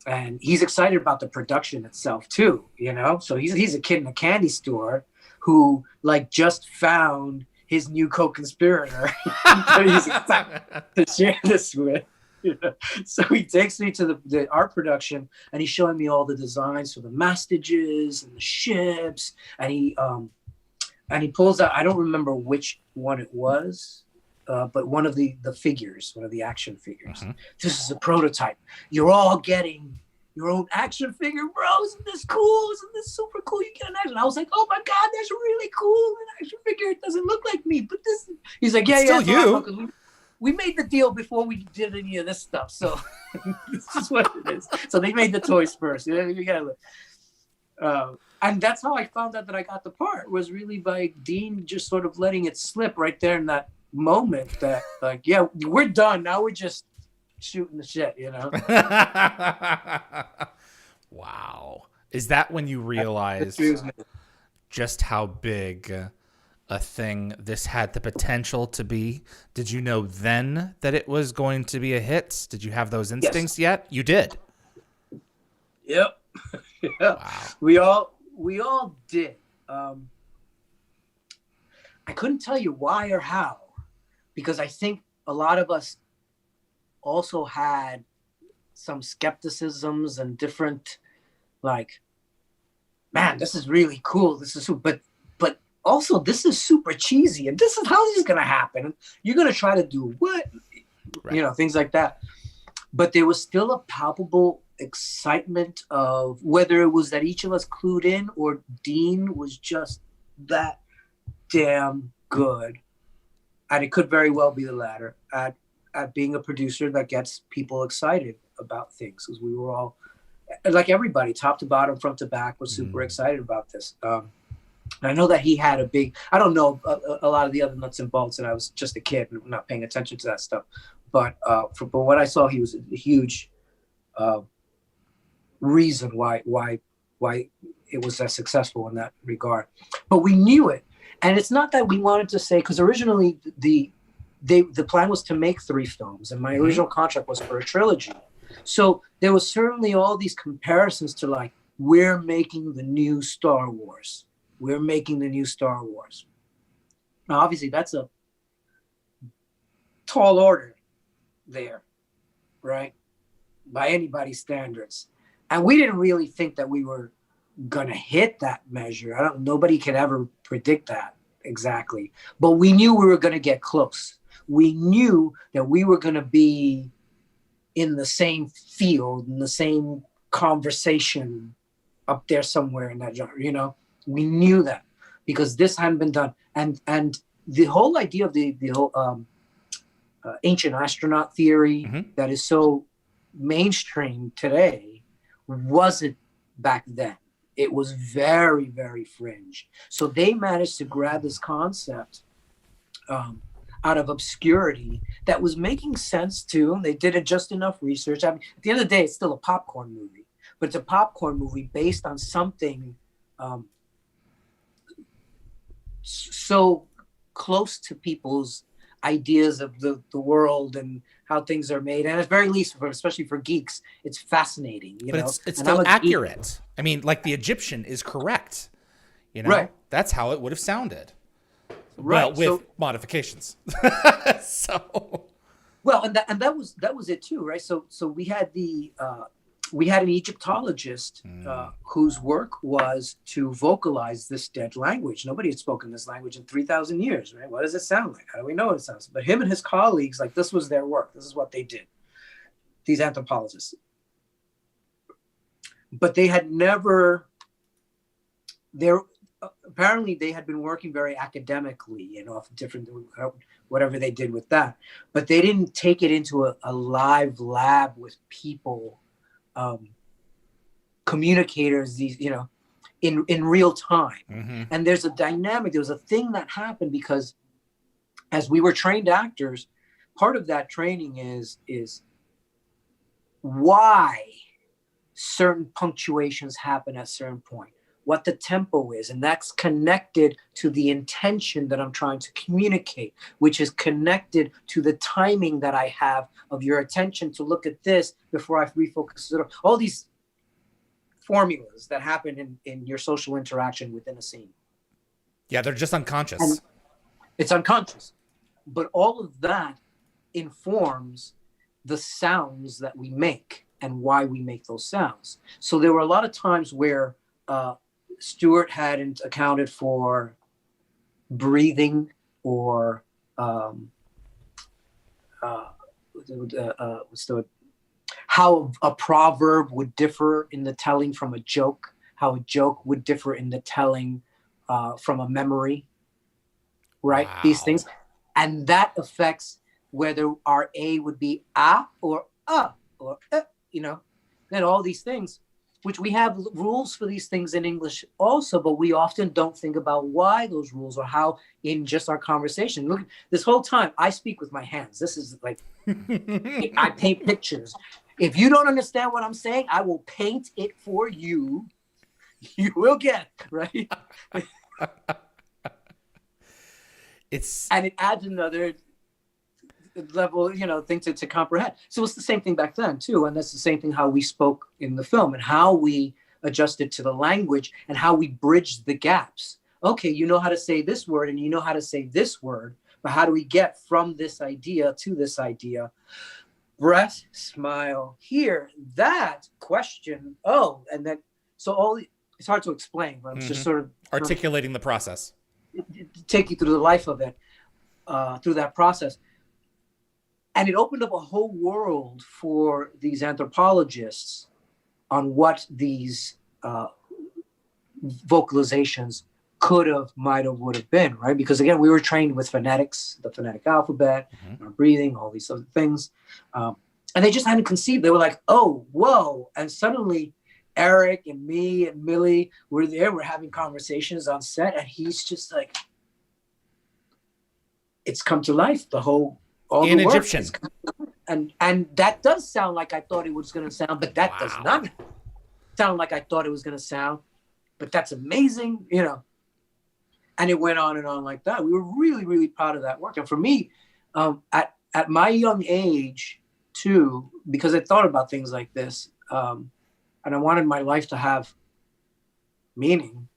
And he's excited about the production itself too, you know? So he's a kid in a candy store who like just found his new co-conspirator that he's excited to share this with. You know? So he takes me to the art production and he's showing me all the designs for the mastages and the ships. And he pulls out, I don't remember which one it was, but one of the figures, one of the action figures. Mm-hmm. This is a prototype. You're all getting your own action figure, bro. Isn't this cool? Isn't this super cool? You get an action. I was like, oh my God, that's really cool. An action figure. It doesn't look like me, but this. He's like, yeah, it's still you. We made the deal before we did any of this stuff. So this is what it is. So they made the toys first. You gotta and that's how I found out that I got the part, was really by Dean just sort of letting it slip right there in that moment that like, yeah, we're done. Now we're just shooting the shit, you know? Wow. Is that when you realized just how big a thing this had the potential to be? Did you know then that it was going to be a hit? Did you have those instincts yet? You did. Yep. Yeah. Wow. We all did. I couldn't tell you why or how, because I think a lot of us also had some skepticisms and different, like, man, this is really cool. This is super, but also this is super cheesy, and this is how this is gonna happen. You're gonna try to do what, right. You know, things like that. But there was still a palpable excitement of whether it was that each of us clued in or Dean was just that damn good. And it could very well be the latter, at being a producer that gets people excited about things, because we were all, like everybody, top to bottom, front to back, was super excited about this. I know that he had a big, I don't know a lot of the other nuts and bolts, and I was just a kid and not paying attention to that stuff. But from what I saw, he was a huge reason why it was as successful in that regard. But we knew it, and it's not that we wanted to say, because originally the plan was to make 3 films, and my original contract was for a trilogy. So there was certainly all these comparisons to, like, we're making the new Star Wars. We're making the new Star Wars. Now, obviously, that's a tall order there, right? By anybody's standards. And we didn't really think that we were gonna hit that measure. Nobody could ever predict that exactly. But we knew we were gonna get close. We knew that we were gonna be in the same field, in the same conversation up there somewhere in that genre, you know? We knew that because this hadn't been done. And the whole idea of the whole ancient astronaut theory that is so mainstream today wasn't back then. It was very, very fringe. So they managed to grab this concept out of obscurity that was making sense too. They did just enough research. I mean, at the end of the day, it's still a popcorn movie, but it's a popcorn movie based on something so close to people's ideas of the world and how things are made, and at very least, especially for geeks, it's fascinating. You know, it's still accurate. I mean, like the Egyptian is correct. You know, right? That's how it would have sounded. Right. Well, with modifications. So. Well, and that was it too, right? So we had an Egyptologist whose work was to vocalize this dead language. Nobody had spoken this language in 3,000 years, right? What does it sound like? How do we know what it sounds like? But him and his colleagues, like, this was their work. This is what they did, these anthropologists. But they had never, apparently they had been working very academically, you know, off different, whatever they did with that. But they didn't take it into a live lab with people, communicators, these, you know, in real time. Mm-hmm. And there's a dynamic, there was a thing that happened because as we were trained actors, part of that training is why certain punctuations happen at a certain point, what the tempo is, and that's connected to the intention that I'm trying to communicate, which is connected to the timing that I have of your attention to look at this before I refocus. All these formulas that happen in your social interaction within a scene. Yeah, they're just unconscious. And it's unconscious. But all of that informs the sounds that we make and why we make those sounds. So there were a lot of times where Stuart hadn't accounted for breathing or how a proverb would differ in the telling from a joke, how a joke would differ in the telling from a memory, right? Wow. These things. And that affects whether our A would be or you know, then all these things, which we have rules for these things in English also, but we often don't think about why those rules or how in just our conversation. Look, this whole time I speak with my hands. This is like, I paint pictures. If you don't understand what I'm saying, I will paint it for you. You will get it, right? And it adds another level, you know, thing to comprehend. So it's the same thing back then too, and that's the same thing how we spoke in the film and how we adjusted to the language and how we bridged the gaps. Okay, you know how to say this word and you know how to say this word, but how do we get from this idea to this idea? Breath, smile, here, that, question, oh, and then so it's hard to explain, but I'm just sort of articulating the process. Take you through the life of it, through that process. And it opened up a whole world for these anthropologists on what these vocalizations could have, might have, would have been, right? Because again, we were trained with phonetics, the phonetic alphabet, our breathing, all these other things. And they just hadn't conceived. They were like, oh, whoa. And suddenly Eric and me and Millie were there. We're having conversations on set. And he's just like, it's come to life. All in the Egyptian. And that does sound like I thought it was going to sound, but that does not sound like I thought it was going to sound. But that's amazing, you know. And it went on and on like that. We were really, really proud of that work. And for me, at my young age, too, because I thought about things like this, and I wanted my life to have meaning.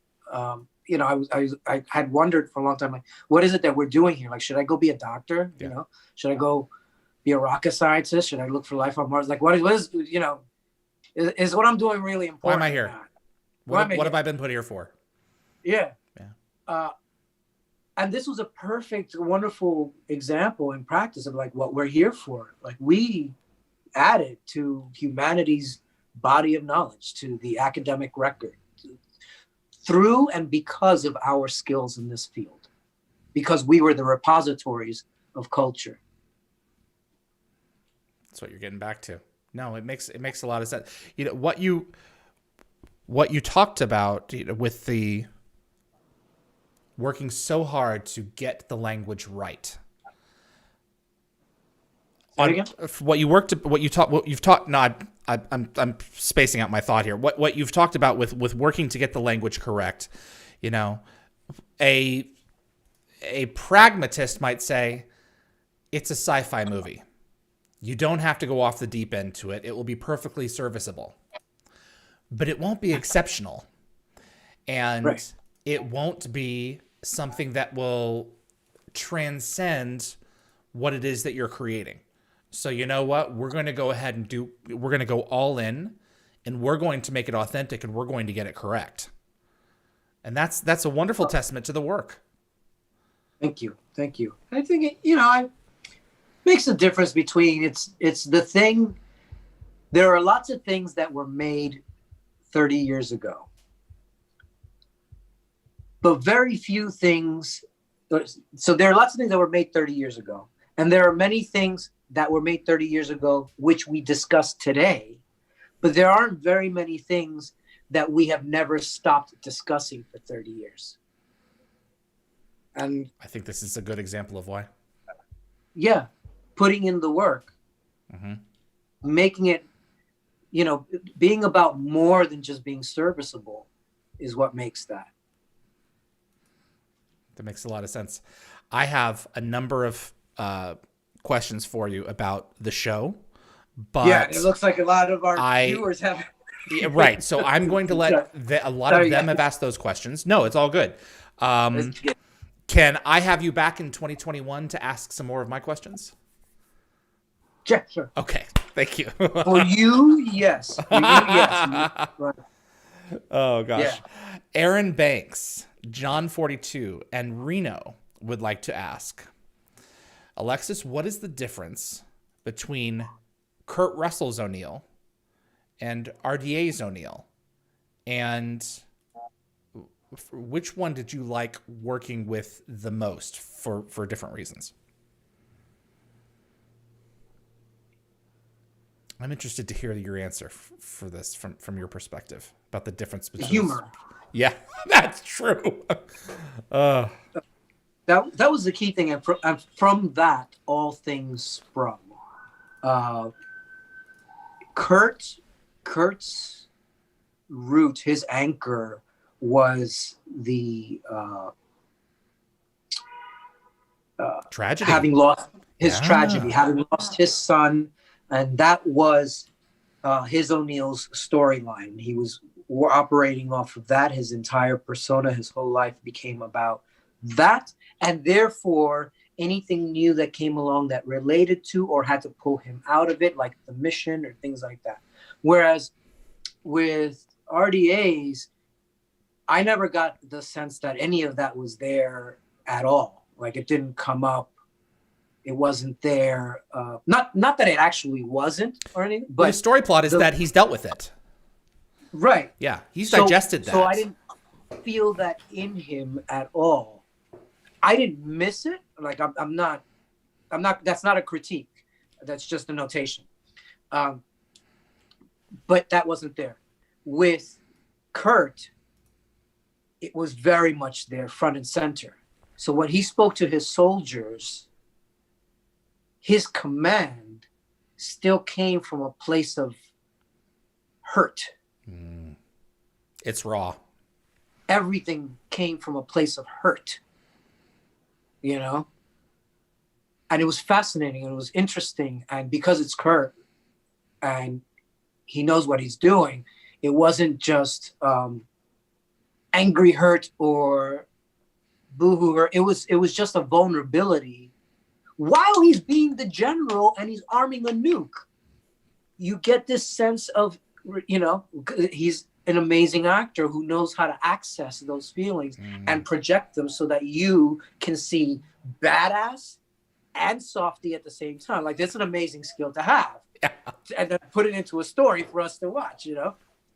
You know, I had wondered for a long time, like, what is it that we're doing here? Like, should I go be a doctor? Yeah. You know, should I go be a rocket scientist? Should I look for life on Mars? Like, what is you know, is what I'm doing really important? Why am I here? What have I been put here for? Yeah. And this was a perfect, wonderful example in practice of like what we're here for. Like we added to humanity's body of knowledge, to the academic record, through and because of our skills in this field, because we were the repositories of culture. That's what you're getting back to. No, it makes a lot of sense. You know, what you talked about, you know, with the working so hard to get the language right. I'm spacing out my thought here. What you've talked about with working to get the language correct, you know, a a pragmatist might say it's a sci-fi movie. You don't have to go off the deep end to it. It will be perfectly serviceable. But it won't be exceptional. And it won't be something that will transcend what it is that you're creating. So you know what? We're going to go ahead and we're going to go all in, and we're going to make it authentic, and we're going to get it correct. And that's a wonderful testament to the work. Thank you. I think it makes a difference between it's the thing. There are lots of things that were made 30 years ago, but very few things. So there are lots of things that were made 30 years ago, and there are many things that were made 30 years ago which we discuss today, but there aren't very many things that we have never stopped discussing for 30 years. And I think this is a good example of why. Yeah, putting in the work, making it, being about more than just being serviceable is what makes that. That makes a lot of sense. I have a number of questions for you about the show, but yeah, it looks like a lot of our viewers have. Yeah, right. So I'm going to let a lot of them have asked those questions. No, it's all good. Can I have you back in 2021 to ask some more of my questions? Yeah, sure. Okay. Thank you. For you, yes. For you, yes. Oh, gosh. Yeah. Aaron Banks, John 42, and Reno would like to ask, Alexis, what is the difference between Kurt Russell's O'Neill and RDA's O'Neill? And which one did you like working with the most for different reasons? I'm interested to hear your answer for this from your perspective about the difference between humor. Yeah, that's true. That was the key thing, and from that all things sprung. Kurt's root, his anchor, was the tragedy. Having lost his tragedy, having lost his son, and that was his O'Neill's storyline. He was operating off of that. His entire persona, his whole life became about that, and therefore anything new that came along that related to or had to pull him out of it, like the mission or things like that. Whereas with RDA's, I never got the sense that any of that was there at all. Like, it didn't come up. It wasn't there. Not that it actually wasn't or anything, but the story plot is that he's dealt with it. Right. Yeah, he's digested that. So I didn't feel that in him at all. I didn't miss it. Like, I'm not, that's not a critique. That's just a notation. But that wasn't there. With Kurt, it was very much there, front and center. So when he spoke to his soldiers, his command still came from a place of hurt. It's raw. Everything came from a place of hurt, and it was fascinating and it was interesting. And because it's Kurt and he knows what he's doing, it wasn't just angry hurt or boohoo hurt. It was just a vulnerability while he's being the general and he's arming a nuke. You get this sense of, he's an amazing actor who knows how to access those feelings and project them so that you can see badass and softy at the same time. Like, that's an amazing skill to have. Yeah. And then put it into a story for us to watch,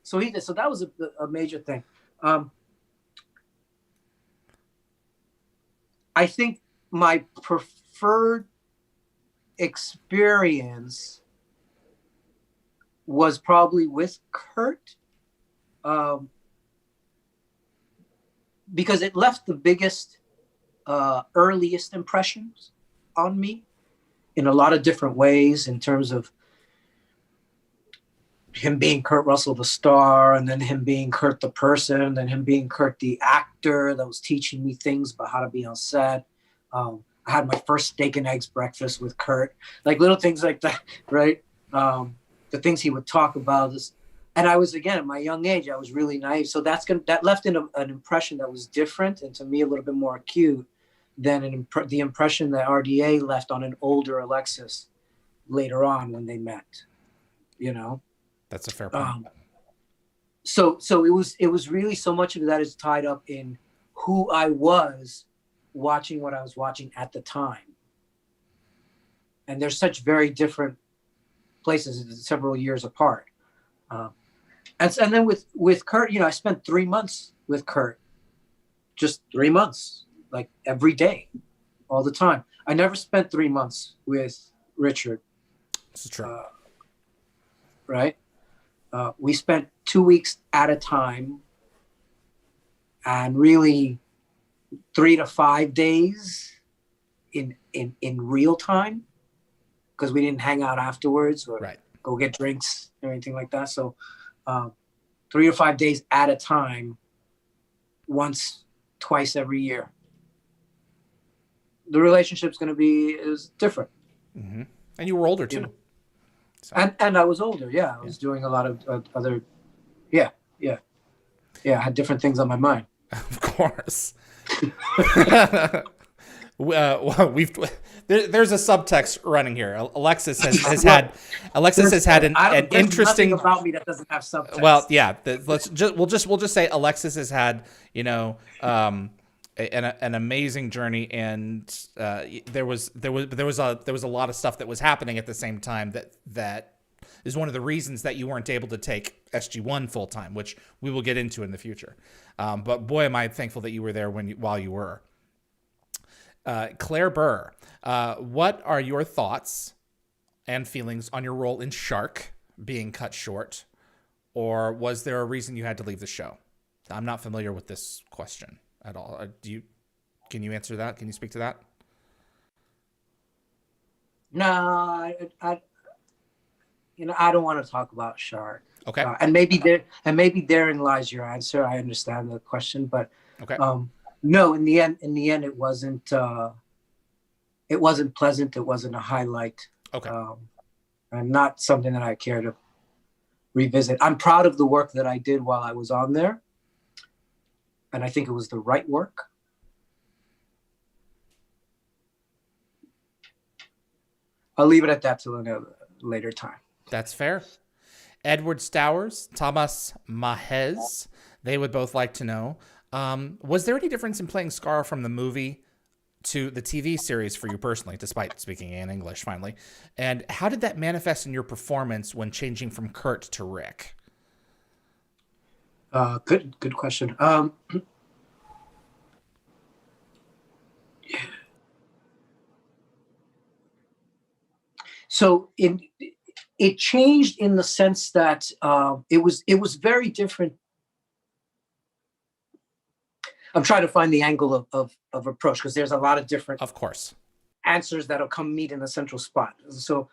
So he did. So that was a major thing. I think my preferred experience was probably with Kurt, because it left the biggest, earliest impressions on me in a lot of different ways, in terms of him being Kurt Russell, the star, and then him being Kurt the person, and then him being Kurt the actor that was teaching me things about how to be on set. I had my first steak and eggs breakfast with Kurt, like little things like that, right? The things he would talk about this. And I was, again, at my young age, I was really naive. So that left in an impression that was different, and to me a little bit more acute than the impression that RDA left on an older Alexis later on when they met, you know? That's a fair point. So it was really, so much of that is tied up in who I was watching what I was watching at the time. And they're such very different places, several years apart. And then with Kurt, you know, I spent 3 months with Kurt, just 3 months, like every day, all the time. I never spent 3 months with Richard. This is true. Right? We spent 2 weeks at a time, and really 3 to 5 days in real time, because we didn't hang out afterwards or go get drinks or anything like that. So 3 or 5 days at a time, twice every year. The relationship's going to be different. Mm-hmm. And you were older too. You know? So. And I was older. Yeah. I was doing a lot of other. Yeah. I had different things on my mind. Of course. There's a subtext running here. Alexis has had an interesting. Nothing about me that doesn't have subtext. Well, yeah. We'll just say Alexis has had, you know, an amazing journey, and there was a lot of stuff that was happening at the same time that is one of the reasons that you weren't able to take SG-1 full time, which we will get into in the future. But boy, am I thankful that you were there while you were. Claire Burr, what are your thoughts and feelings on your role in Shark being cut short, or was there a reason you had to leave the show? I'm not familiar with this question at all. Can you answer that? Can you speak to that? No, I don't want to talk about Shark. Okay. And maybe therein lies your answer. I understand the question, but okay. No, in the end, it wasn't pleasant. It wasn't a highlight. Okay. And not something that I care to revisit. I'm proud of the work that I did while I was on there, and I think it was the right work. I'll leave it at that till another later time. That's fair. Edward Stowers, Thomas Mahez, they would both like to know, was there any difference in playing Skaara from the movie to the TV series for you personally, despite speaking in English finally? And how did that manifest in your performance when changing from Kurt to Rick? Good question. So it changed in the sense that it was very different. I'm trying to find the angle of approach, because there's a lot of different, of course, answers that'll come meet in a central spot. So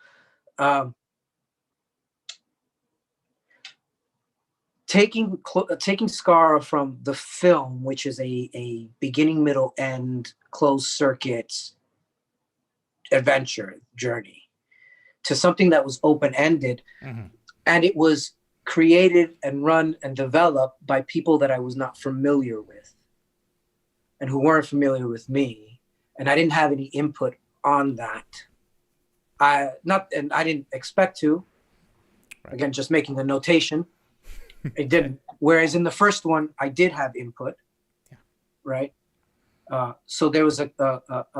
taking Skaara from the film, which is a beginning, middle, end, closed circuit adventure journey, to something that was open-ended, mm-hmm. and it was created and run and developed by people that I was not familiar with and who weren't familiar with me, and I didn't have any input on that. I didn't expect to. Right. Again, just making a notation. It didn't. Whereas in the first one, I did have input. Yeah. Right. So there was a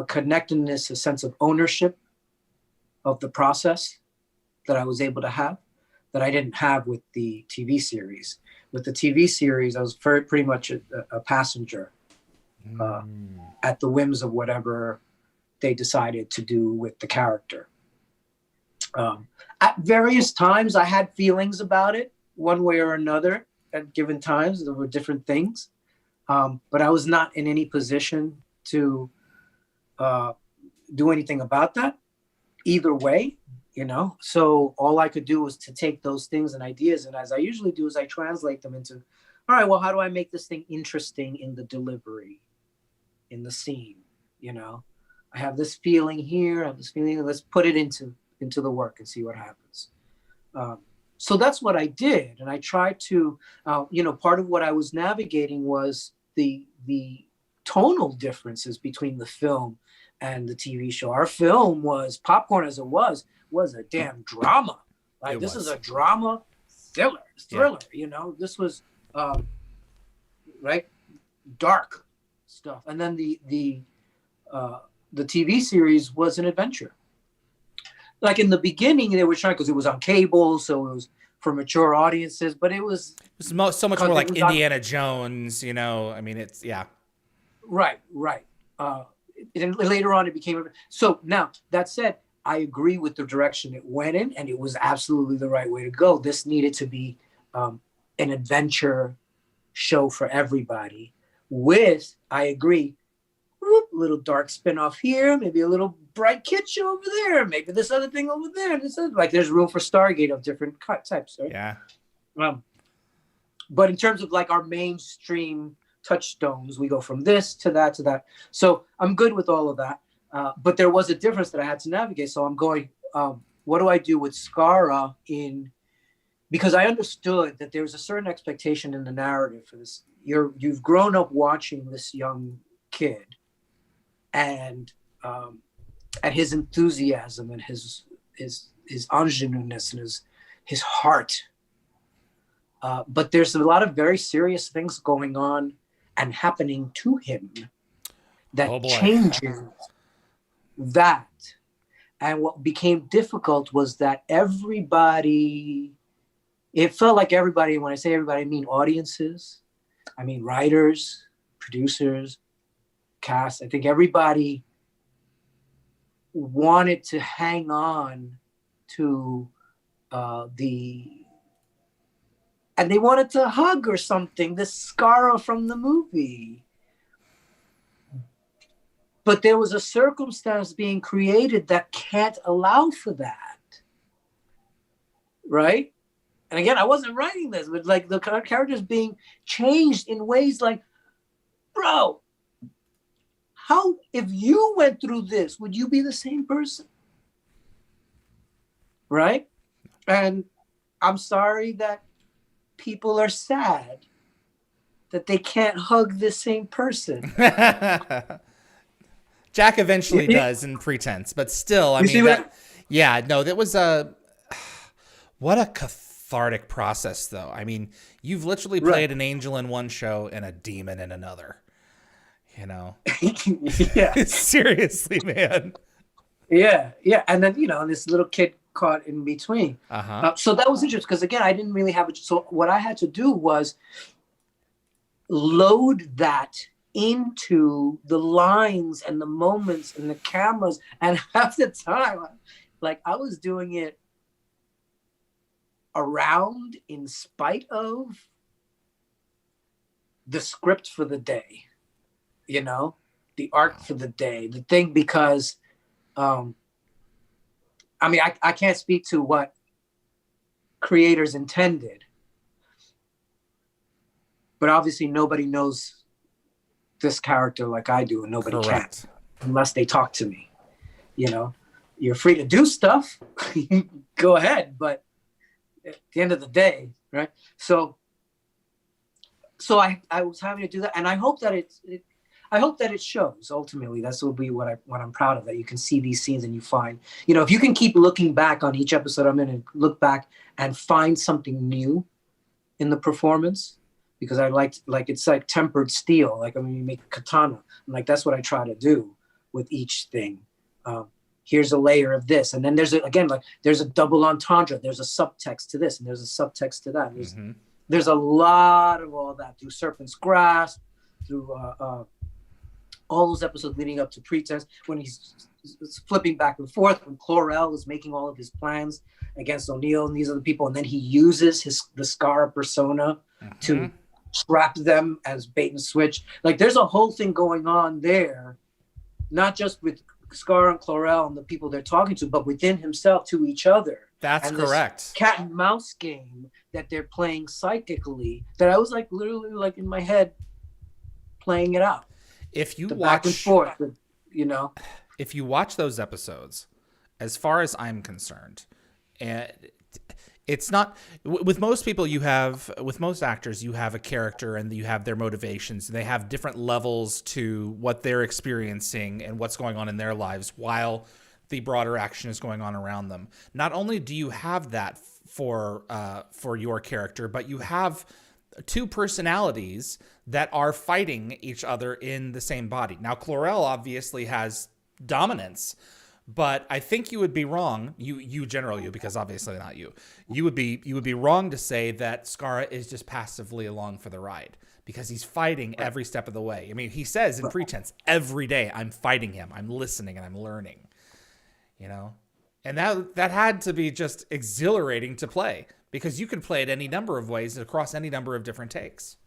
connectedness, a sense of ownership of the process that I was able to have, that I didn't have with the TV series. With the TV series, I was pretty much a passenger at the whims of whatever they decided to do with the character. At various times, I had feelings about it, one way or another. At given times, there were different things, but I was not in any position to do anything about that either way, So all I could do was to take those things and ideas, and as I usually do, is I translate them into, all right, well, how do I make this thing interesting in the delivery, in the scene, I have this feeling here, I have this feeling, let's put it into the work and see what happens. So that's what I did. And I tried to, part of what I was navigating was the tonal differences between the film and the TV show. Our film was, popcorn as it was a damn drama. Like, this is a drama thriller, this was, right, dark stuff. And then the TV series was an adventure. Like, in the beginning, they were trying, because it was on cable, so it was for mature audiences, but it was so much more like Indiana Jones, I mean, it's, yeah. Right. And later on, it became, so now, that said, I agree with the direction it went in, and it was absolutely the right way to go. This needed to be an adventure show for everybody with, I agree, little dark spin-off here, maybe a little bright kid show over there, maybe this other thing over there. Like, there's room for Stargate of different types, right? Yeah. But in terms of like our mainstream touchstones, we go from this to that to that. So I'm good with all of that. But there was a difference that I had to navigate. So I'm going, what do I do with Skaara because I understood that there was a certain expectation in the narrative for this. You've grown up watching this young kid and his enthusiasm and his ingenuineness and his heart. But there's a lot of very serious things going on and happening to him that changes that. And what became difficult was that it felt like everybody, when I say everybody, I mean audiences, I mean writers, producers, cast. I think everybody wanted to hang on to and they wanted to hug or something, the Skaara from the movie. But there was a circumstance being created that can't allow for that. Right? And again, I wasn't writing this, but like the characters being changed in ways like, bro, how, if you went through this, would you be the same person? Right? And I'm sorry that people are sad that they can't hug the same person. Jack eventually does in Pretense, but still, that was what a cathartic process, though. I mean, you've literally played an angel in one show and a demon in another. Yeah. Seriously, man. Yeah. And then, this little kid caught in between. So that was interesting because, again, I didn't really have it. So what I had to do was load that into the lines and the moments and the cameras. And half the time, like, I was doing it around in spite of the script for the day, the arc for the day, the thing, because I can't speak to what creators intended, but obviously nobody knows this character like I do, and nobody can unless they talk to me. You're free to do stuff, go ahead, but at the end of the day, right? So I was having to do that, and I hope that it shows. Ultimately, that's will be what I'm proud of, that you can see these scenes and you find, if you can keep looking back on each episode, I'm going to look back and find something new in the performance, because I like it's like tempered steel. Like, when you make a katana, that's what I try to do with each thing. Here's a layer of this, and then there's a double entendre. There's a subtext to this, and there's a subtext to that. There's a lot of all that through Serpent's Grasp, through all those episodes leading up to Pretense, when he's flipping back and forth, when Klorel is making all of his plans against O'Neill and these other people, and then he uses the Skaara persona to trap them as bait and switch. Like, there's a whole thing going on there, not just with Skaara and Klorel and the people they're talking to, but within himself to each other. That's correct. Cat and mouse game that they're playing psychically, that I was like literally like in my head playing it out. If you the watch back and forth, if you watch those episodes, as far as I'm concerned, and it's not with most people, with most actors, you have a character and you have their motivations. They have different levels to what they're experiencing and what's going on in their lives while the broader action is going on around them. Not only do you have that for your character, but you have two personalities that are fighting each other in the same body. Now, Klorel obviously has dominance, but I think you would be wrong. You generally, because obviously not you. You would be wrong to say that Skaara is just passively along for the ride, because he's fighting every step of the way. I mean, he says in Pretense, every day I'm fighting him, I'm listening, and I'm learning. You know, and that had to be just exhilarating to play, because you can play it any number of ways across any number of different takes.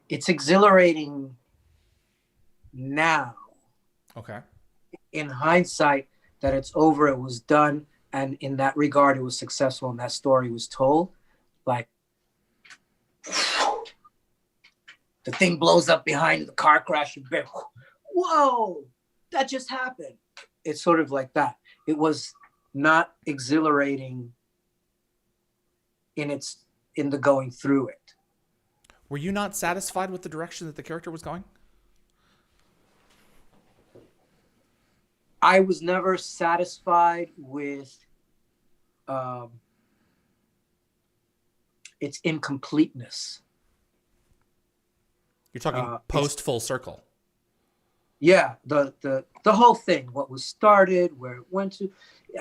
It's exhilarating now. Okay. In hindsight, that it's over, it was done, and in that regard, it was successful, and that story was told. Like, the thing blows up behind the car crash, and whoa, that just happened. It's sort of like that. It was not exhilarating in the going through it. Were you not satisfied with the direction that the character was going? I was never satisfied with its incompleteness. You're talking post full circle. Yeah, the whole thing, what was started, where it went to,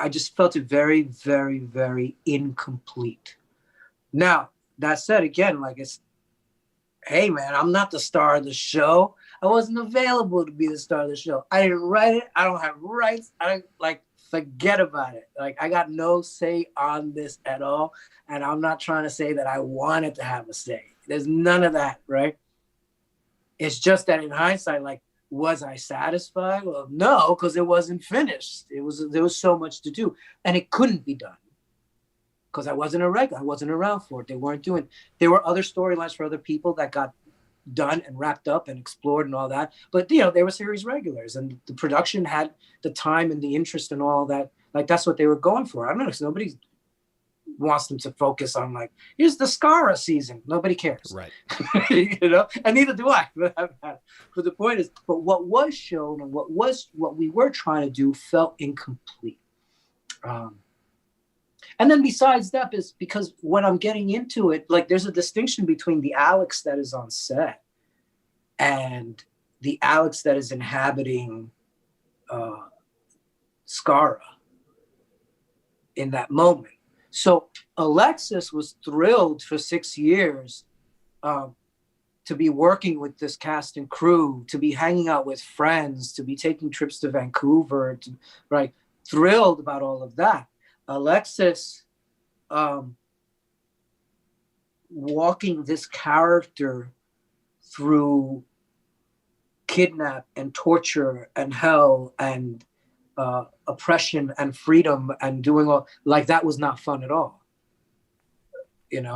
I just felt it very, very, very incomplete. Now, that said, again, like, it's, hey man, I'm not the star of the show. I wasn't available to be the star of the show. I didn't write it. I don't have rights. I don't, like, forget about it. Like, I got no say on this at all. And I'm not trying to say that I wanted to have a say. There's none of that, right? It's just that in hindsight, like, was I satisfied? Well, no, because it wasn't finished. There was so much to do, and it couldn't be done because I wasn't a regular. I wasn't around for it. They weren't doing. There were other storylines for other people that got done and wrapped up and explored and all that. But they were series regulars, and the production had the time and the interest and all that. Like, that's what they were going for. I don't know. Nobody wants them to focus on, like, here's the Skaara season. Nobody cares. Right. And neither do I. But the point is, but what was shown and what we were trying to do felt incomplete. And then besides that, is because when I'm getting into it, like, there's a distinction between the Alex that is on set and the Alex that is inhabiting Skaara in that moment. So Alexis was thrilled for 6 years to be working with this cast and crew, to be hanging out with friends, to be taking trips to Vancouver, right? Thrilled about all of that. Alexis walking this character through kidnap and torture and hell and oppression and freedom and doing all, like, that was not fun at all. Like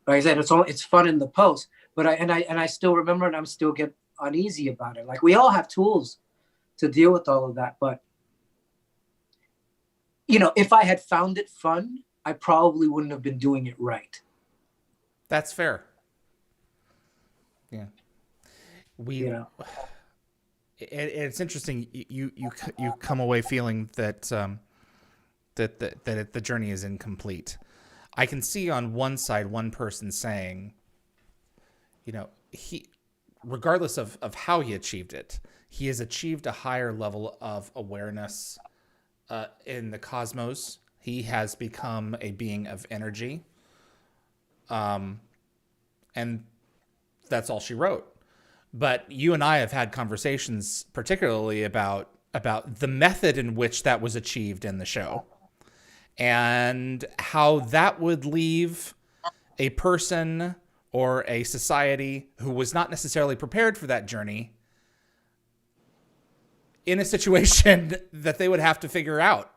I said, it's fun in the post, but I still remember, and I'm still get uneasy about it. Like, we all have tools to deal with all of that, but if I had found it fun, I probably wouldn't have been doing it right. That's fair. Yeah. It's interesting. You come away feeling that the journey is incomplete. I can see on one side one person saying, he, regardless of how he achieved it, he has achieved a higher level of awareness in the cosmos. He has become a being of energy, and that's all she wrote. But you and I have had conversations, particularly about the method in which that was achieved in the show, and how that would leave a person or a society who was not necessarily prepared for that journey in a situation that they would have to figure out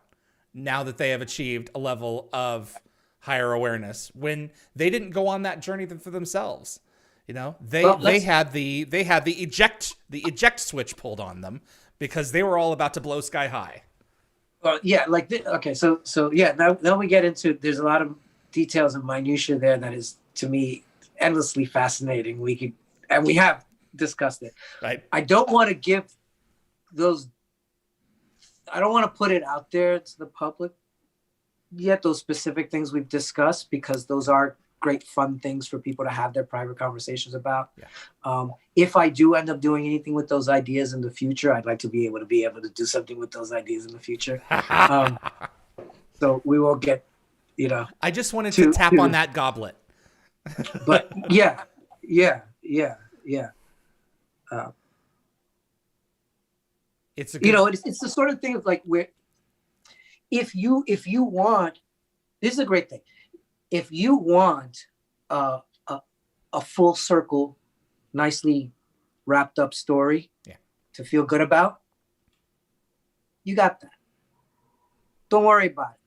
now that they have achieved a level of higher awareness when they didn't go on that journey for themselves. You know, they had the eject switch pulled on them because they were all about to blow sky high. Yeah, like okay, so yeah. Now we get into, there's a lot of details and minutia there that is, to me, endlessly fascinating. We have discussed it. Right. I don't want to give those. I don't want to put it out there to the public yet, those specific things we've discussed, because those are great fun things for people to have their private conversations about. Yeah. If I do end up doing anything with those ideas in the future, I'd like to be able to do something with those ideas in the future. So we will get, you know. I just wanted to tap on that goblet. But yeah. It's it's the sort of thing of like, where if you want, this is a great thing. If you want a full circle, nicely wrapped up story to feel good about, you got that. Don't worry about it.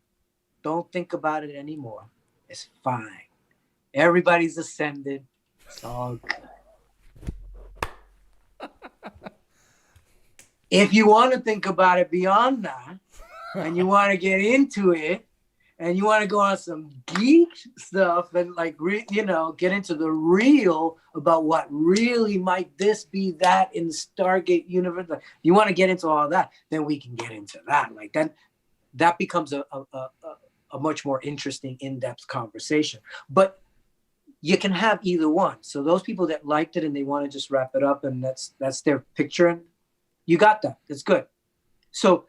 Don't think about it anymore. It's fine. Everybody's ascended. It's all good. If you want to think about it beyond that, and you want to get into it, and you want to go on some geek stuff and like, get into the real about what really might this be that in the Stargate universe. Like, you want to get into all that, then we can get into that. Like that becomes a much more interesting, in-depth conversation. But you can have either one. So those people that liked it and they want to just wrap it up and that's their picture, and you got that. That's good. So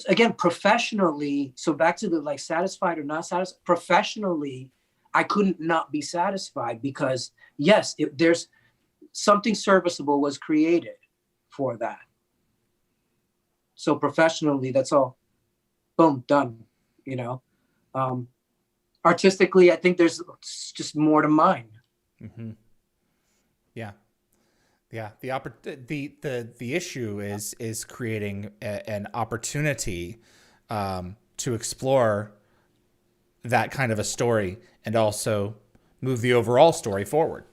again, professionally, so back to the like satisfied or not satisfied, professionally, I couldn't not be satisfied because yes, there's something serviceable was created for that. So professionally, that's all. Boom, done, Artistically, I think there's just more to mine. Mm-hmm. Yeah. Yeah, the issue is creating an opportunity to explore that kind of a story and also move the overall story forward.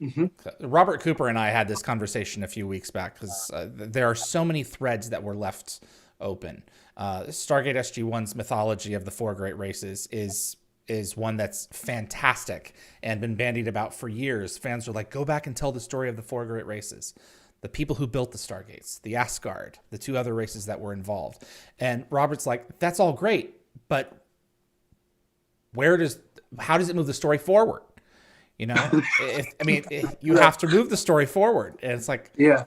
Mm-hmm. Robert Cooper and I had this conversation a few weeks back because there are so many threads that were left open. Stargate SG-1's mythology of the four great races is one that's fantastic and been bandied about for years. Fans are like, go back and tell the story of the four great races, the people who built the Stargates, the Asgard, the two other races that were involved. And Robert's like, that's all great, but how does it move the story forward? You have to move the story forward. And it's like, yeah,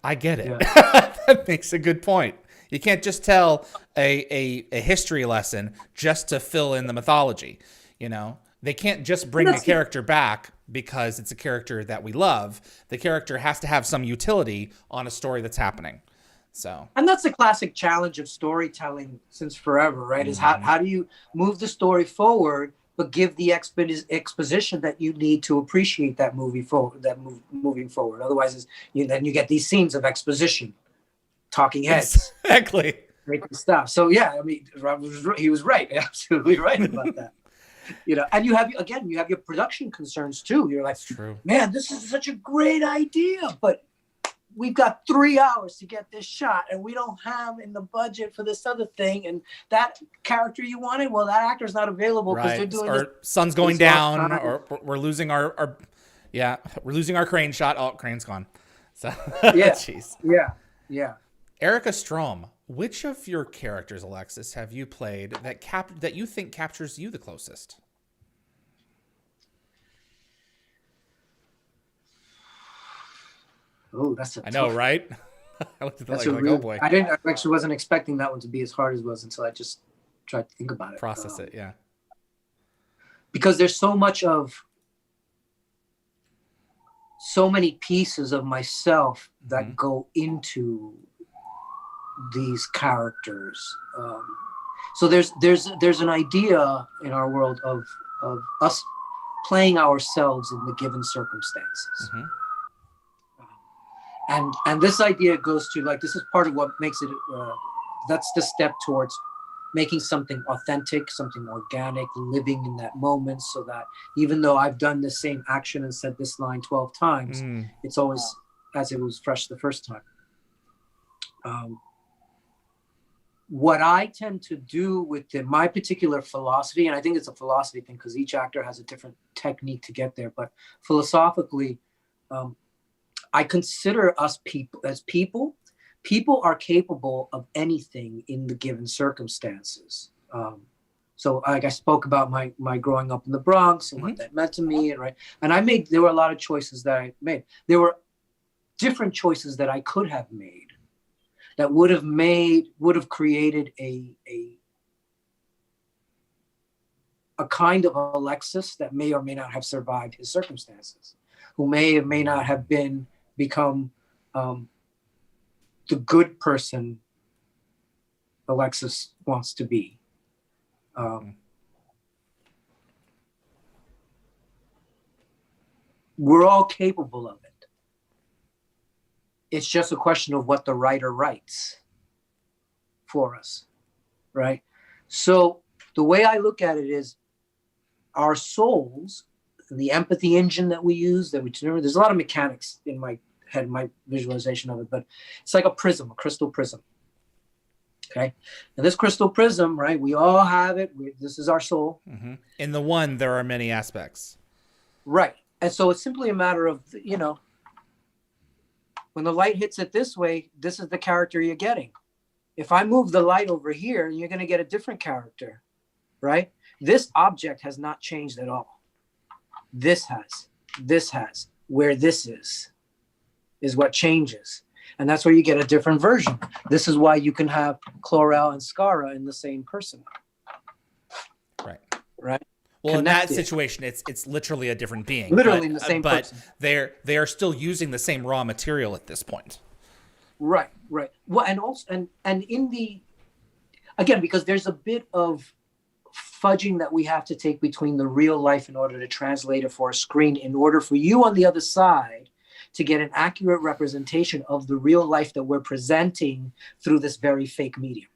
I get it. Yeah. That makes a good point. You can't just tell a history lesson just to fill in the mythology. They can't just bring a character back because it's a character that we love. The character has to have some utility on a story that's happening. So, and that's the classic challenge of storytelling since forever, right? Mm-hmm. Is how do you move the story forward, but give the exposition that you need to appreciate that movie forward, moving forward. Otherwise, then you get these scenes of exposition. Talking heads. Exactly. Great stuff. So yeah, he was right. Absolutely right about that. And you have your production concerns too. You're like, true. Man, this is such a great idea, but we've got 3 hours to get this shot and we don't have in the budget for this other thing. And that character you wanted, well, that actor's not available because they're doing or sun's going down, or we're losing our crane shot. Oh, crane's gone. So yeah. Jeez. Yeah. Erica Strom, which of your characters, Alexis, have you played that you think captures you the closest? Oh, that's I know, right? I looked at that oh boy. I actually wasn't expecting that one to be as hard as it was until I just tried to think about it. Process it, yeah. Because there's so many pieces of myself that mm-hmm. go into these characters. So there's an idea in our world of us playing ourselves in the given circumstances. Mm-hmm. And this idea goes to, like, this is part of what makes it, that's the step towards making something authentic, something organic, living in that moment, so that even though I've done the same action and said this line 12 times, it's always as it was fresh the first time. What I tend to do with my particular philosophy, and I think it's a philosophy thing because each actor has a different technique to get there, but philosophically, I consider us people are capable of anything in the given circumstances. So like I spoke about my growing up in the Bronx and what that meant to me, and there were a lot of choices that I made. There were different choices that I could have made that would have created a kind of Alexis that may or may not have survived his circumstances, who may or may not have become the good person Alexis wants to be. We're all capable of it. It's just a question of what the writer writes for us, right? So the way I look at it is our souls, the empathy engine that we use, there's a lot of mechanics in my head, my visualization of it, but it's like a prism, a crystal prism. Okay. And this crystal prism, right? We all have it. This is our soul. In the one, there are many aspects. Right. And so it's simply a matter of, when the light hits it this way, this is the character you're getting. If I move the light over here, you're going to get a different character, right? This object has not changed at all. This has. Where this is what changes. And that's where you get a different version. This is why you can have Klorel and Skaara in the same person. Right. Well, Connected. In that situation, it's literally a different being. Literally in the same person. But they are still using the same raw material at this point. Right. Well, and also, and in the, again, because there's a bit of fudging that we have to take between the real life in order to translate it for a screen, in order for you on the other side to get an accurate representation of the real life that we're presenting through this very fake medium.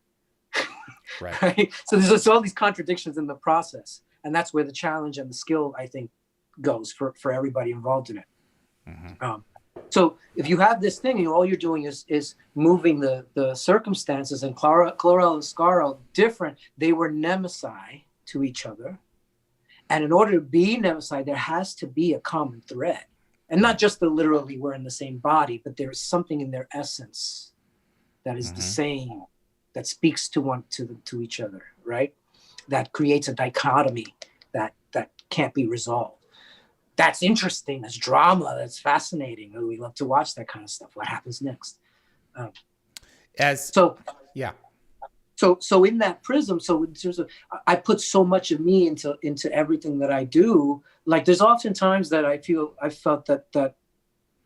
Right? So there's all these contradictions in the process. And that's where the challenge and the skill, I think, goes for everybody involved in it. So if you have this thing and all you're doing is moving the circumstances, and Klorel and Skaara, different, they were nemesis to each other. And in order to be nemesis, there has to be a common thread. And not just the literally we're in the same body, but there's something in their essence that is the same, that speaks to each other, right? That creates a dichotomy that can't be resolved. That's interesting. That's drama. That's fascinating. We love to watch that kind of stuff. What happens next? So in that prism, so in terms of, I put so much of me into everything that I do. Like there's often times that I felt that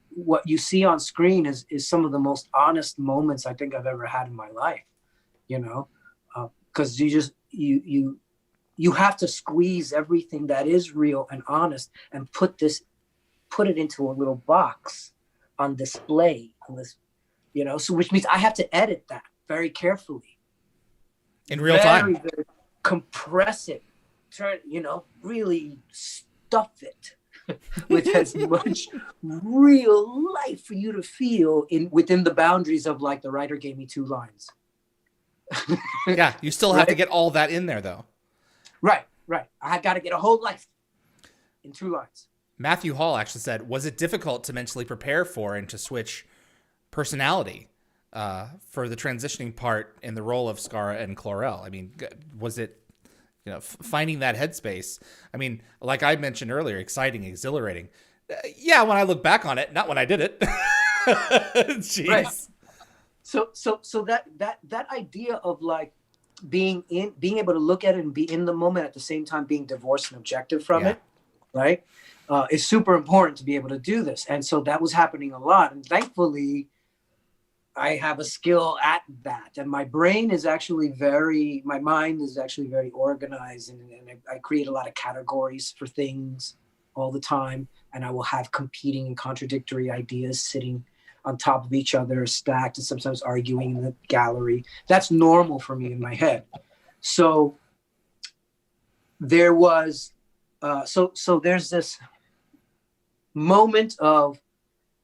what you see on screen is some of the most honest moments I think I've ever had in my life. Because you have to squeeze everything that is real and honest and put it into a little box on display on this, so which means I have to edit that very carefully. In real time. Very compress it, really stuff it with as much real life for you to feel within the boundaries of, like, the writer gave me 2 lines. Yeah, you still have to get all that in there, though. Right. I got to get a whole life in 2 lines. Matthew Hall actually said, was it difficult to mentally prepare for and to switch personality for the transitioning part in the role of Skaara and Klorel? I mean, was it, finding that headspace? I mean, like I mentioned earlier, exciting, exhilarating. Yeah, when I look back on it, not when I did it. Jeez. Right. So that idea of, like, being able to look at it and be in the moment at the same time being divorced and objective from it, right? Is super important to be able to do this. And so that was happening a lot. And thankfully, I have a skill at that. And my mind is actually very organized. And I create a lot of categories for things all the time. And I will have competing and contradictory ideas sitting on top of each other, stacked, and sometimes arguing in the gallery. That's normal for me in my head. So there was, so there's this moment of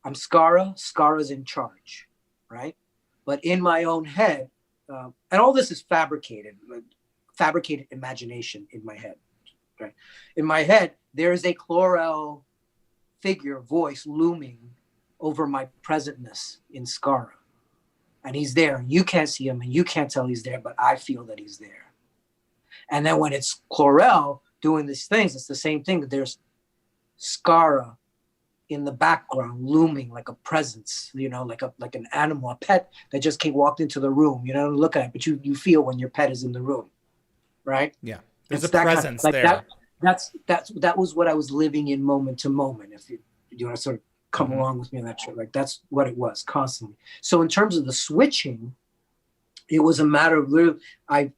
I'm Skaara, Skaara's in charge, right? But in my own head, and all this is fabricated imagination in my head, right? In my head, there is a Klorel figure, voice looming over my presentness in Skaara. And he's there. You can't see him and you can't tell he's there, but I feel that he's there. And then when it's Klorel doing these things, it's the same thing. There's Skaara in the background looming like a presence, like an animal, a pet that just came walked into the room. You don't look at it, but you feel when your pet is in the room, right? Yeah, there's it's a presence there. That was what I was living in moment to moment. If you want to sort of come along with me on that trip, like that's what it was constantly. So in terms of the switching, it was a matter of literally, I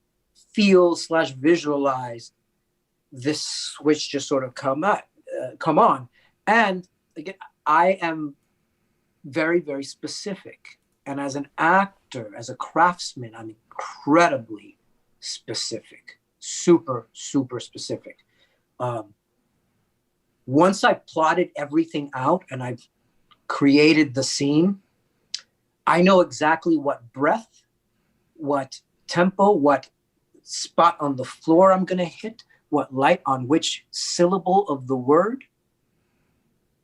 feel / visualize this switch just sort of come on. And again, I am very, very specific. And as an actor, as a craftsman, I'm incredibly specific, super, super specific. Once I plotted everything out and I've created the scene, I know exactly what breath, what tempo, what spot on the floor I'm going to hit, what light on which syllable of the word,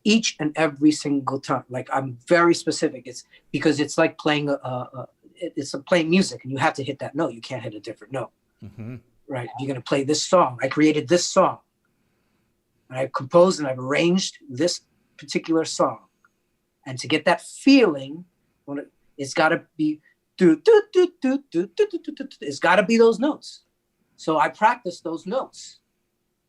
each and every single time. Like I'm very specific. It's because it's like playing playing music and you have to hit that note. You can't hit a different note, right? You're going to play this song. I created this song. And I've composed and I've arranged this particular song. And to get that feeling, it's got to be, it's got to be those notes. So I practice those notes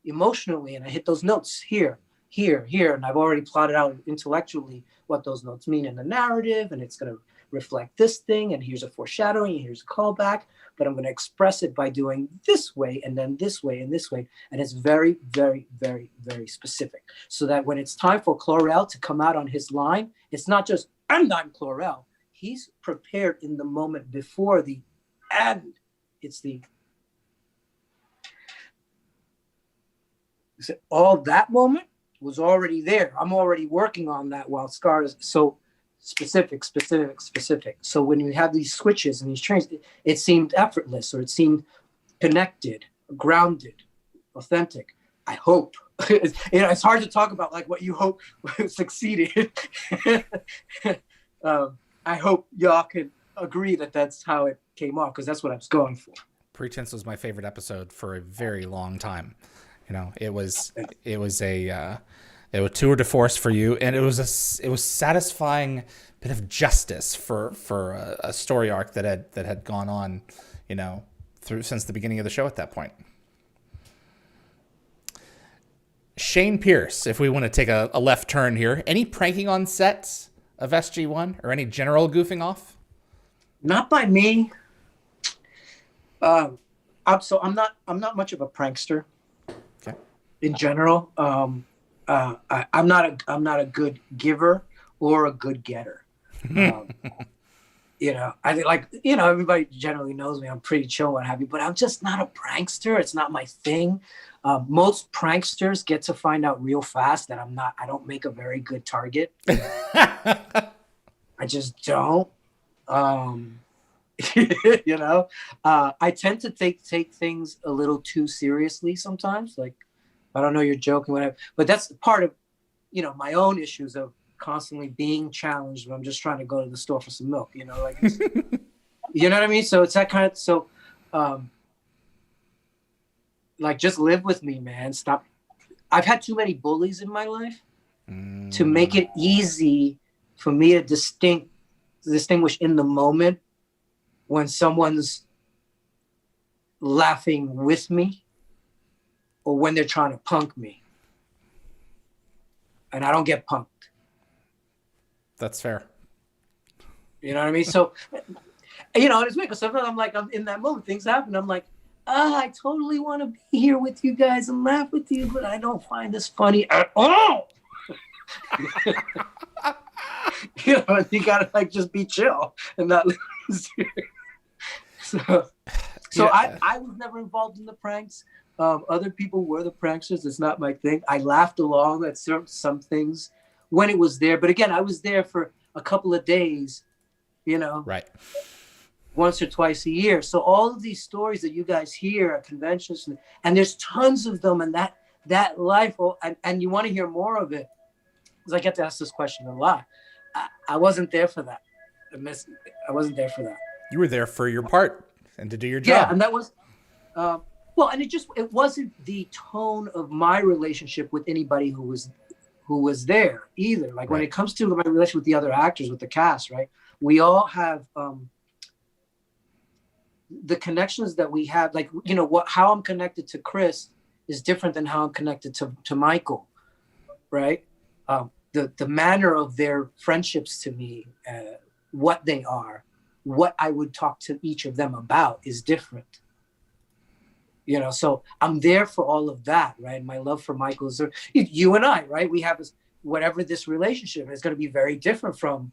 emotionally and I hit those notes here, here, here. And I've already plotted out intellectually what those notes mean in the narrative. And it's going to reflect this thing. And here's a foreshadowing. And here's a callback. But I'm going to express it by doing this way and then this way and this way. And it's very, very, very, very specific. So that when it's time for Klorel to come out on his line, it's not just, I'm not Klorel. He's prepared in the moment before the end. It's the, all that moment was already there. I'm already working on that while Skaara is so specific. So when you have these switches and these trains, it seemed effortless or it seemed connected, grounded, authentic. I hope. It's hard to talk about like what you hope succeeded. I hope y'all can agree that that's how it came off because that's what I was going for. Pretense was my favorite episode for a very long time. It was a tour de force for you, and it was satisfying bit of justice for a story arc that had gone on, through since the beginning of the show at that point. Shane Pierce, if we want to take a left turn here, any pranking on sets of SG-1 or any general goofing off? Not by me. I'm not much of a prankster. Okay. In general. I'm not a good giver or a good getter. I like, everybody generally knows me. I'm pretty chill and what have you, but I'm just not a prankster. It's not my thing. Most pranksters get to find out real fast that I don't make a very good target. I just don't. I tend to take things a little too seriously sometimes. Like, I don't know, you're joking, whatever. But that's part of, my own issues of constantly being challenged when I'm just trying to go to the store for some milk, you know what I mean? So it's that kind of, just live with me, man. Stop. I've had too many bullies in my life to make it easy for me to distinguish in the moment when someone's laughing with me or when they're trying to punk me. And I don't get punked. That's fair. You know what I mean? So, it's weird because sometimes I'm in that moment, things happen. I'm like, I totally want to be here with you guys and laugh with you, but I don't find this funny at all. You gotta just be chill and not lose. So So Yeah. I was never involved in the pranks. Other people were the pranksters. It's not my thing. I laughed along at some things when it was there. But again, I was there for a couple of days, Right. once or twice a year. So all of these stories that you guys hear at conventions, and there's tons of them, and that life, and you want to hear more of it, because I get to ask this question a lot. I wasn't there for that. I wasn't there for that. You were there for your part and to do your Yeah, job. and that was, and it wasn't the tone of my relationship with anybody who was there either. Like when it comes to my relationship with the other actors, with the cast, right? We all have the connections that we have. Like, how I'm connected to Chris is different than how I'm connected to Michael, right? The manner of their friendships to me, what they are, what I would talk to each of them about is different. So I'm there for all of that, right? My love for Michael is there. You and I, right? We have whatever this relationship is going to be very different from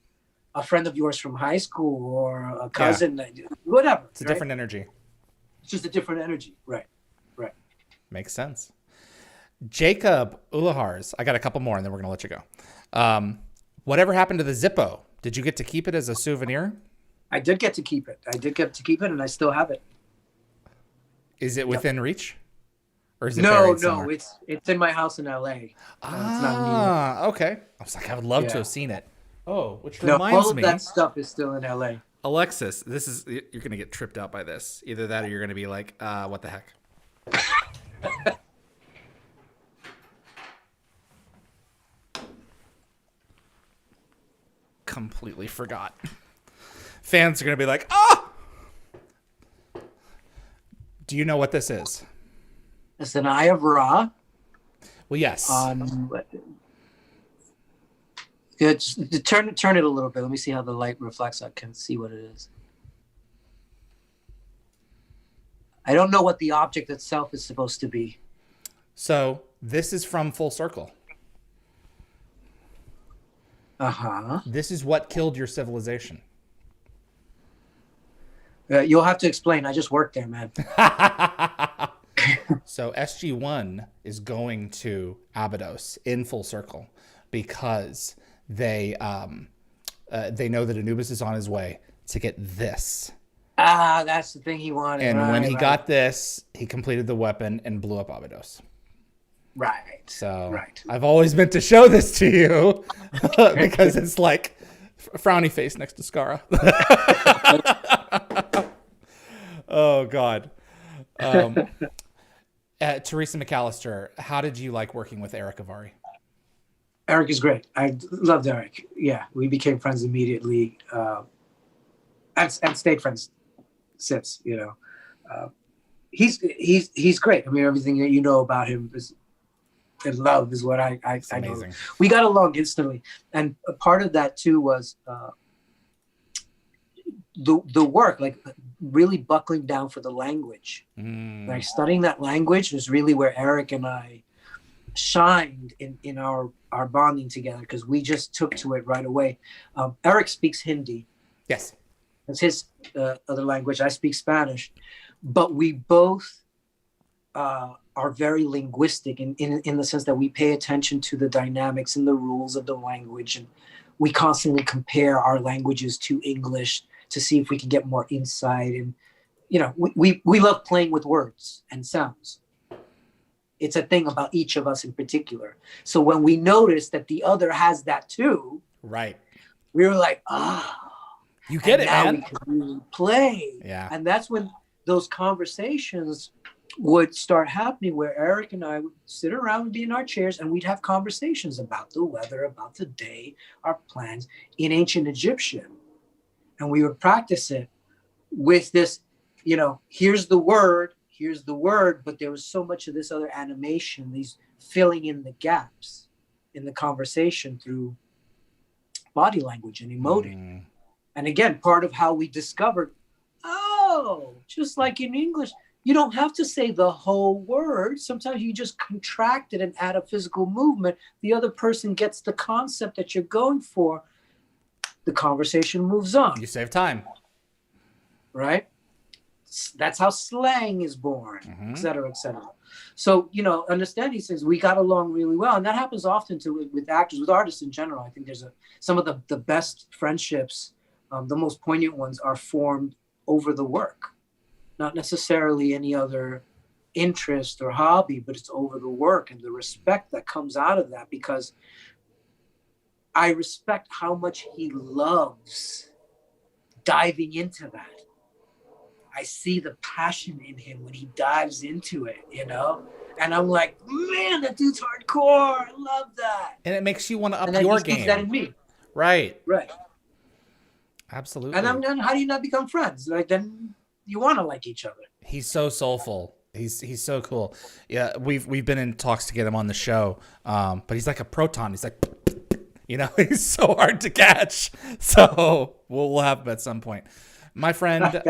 a friend of yours from high school or a cousin, whatever. It's a different energy. It's just a different energy, right? Makes sense. Jacob Ulahars, I got a couple more and then we're going to let you go. Whatever happened to the Zippo? Did you get to keep it as a souvenir? I did get to keep it. And I still have it. Is it within reach? Or is it No, buried somewhere? it's in my house in LA. It's not me. Okay. I was like, I would love to have seen it. Oh, which reminds me. All of that stuff is still in LA. Alexis, you're going to get tripped out by this. Either that or you're going to be like, what the heck? Completely forgot. Fans are going to be like, oh! Do you know what this is? It's an Eye of Ra. Well, yes. Turn it a little bit. Let me see how the light reflects. I can see what it is. I don't know what the object itself is supposed to be. So this is from Full Circle. Uh-huh. This is what killed your civilization. You'll have to explain. I just worked there, man. So SG-1 is going to Abydos in Full Circle because they know that Anubis is on his way to get this. That's the thing he wanted. And when he got this, he completed the weapon and blew up Abydos. Right. So I've always meant to show this to you because it's like a frowny face next to Skaara. Oh, God. Teresa McAllister, how did you like working with Erick Avari? Erick is great. I loved Erick. Yeah, we became friends immediately and stayed friends since, He's great. I mean, everything that you know about him is love is what I know. We got along instantly. And a part of that, too, was the work, like really buckling down for the language. Like studying that language was really where Erick and I shined in our bonding together because we just took to it right away. Erick speaks Hindi. Yes. That's his other language. I speak Spanish. But we both are very linguistic in the sense that we pay attention to the dynamics and the rules of the language. And we constantly compare our languages to English to see if we can get more insight. And, we love playing with words and sounds. It's a thing about each of us in particular. So when we noticed that the other has that too, right, we were like, you get it, now man. We can really play. Yeah. And that's when those conversations would start happening where Erick and I would sit around and be in our chairs and we'd have conversations about the weather, about the day, our plans in ancient Egyptian. And we would practice it with this, here's the word, but there was so much of this other animation, these filling in the gaps in the conversation through body language and emoting. And again, part of how we discovered, just like in English, you don't have to say the whole word. Sometimes you just contract it and add a physical movement. The other person gets the concept that you're going for. The conversation moves on. You save time. Right? That's how slang is born, et cetera, et cetera. So, understand these things. We got along really well. And that happens often with actors, with artists in general. I think there's some of the best friendships, the most poignant ones are formed over the work, not necessarily any other interest or hobby, but it's over the work and the respect that comes out of that, because I respect how much he loves diving into that. I see the passion in him when he dives into it, and I'm like, man, that dude's hardcore. I love that. And it makes you want to up and your he sees game. that in me. Right. Absolutely. And then how do you not become friends? Like, then you want to like each other. He's so soulful. He's so cool. Yeah, we've been in talks to get him on the show, but he's like a proton. He's like, he's so hard to catch. So we'll have him at some point. My friend,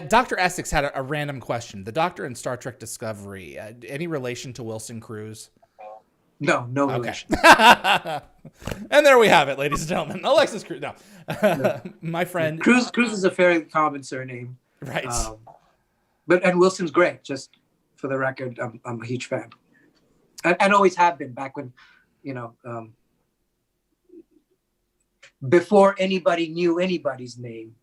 Dr. Essex had a random question. The Doctor in Star Trek Discovery, any relation to Wilson Cruz? No relation. And there we have it, ladies and gentlemen. Alexis Cruz. No. My friend. Cruz is a fairly common surname. Right. And Wilson's great, just for the record. I'm a huge fan. And always have been, back when, before anybody knew anybody's name.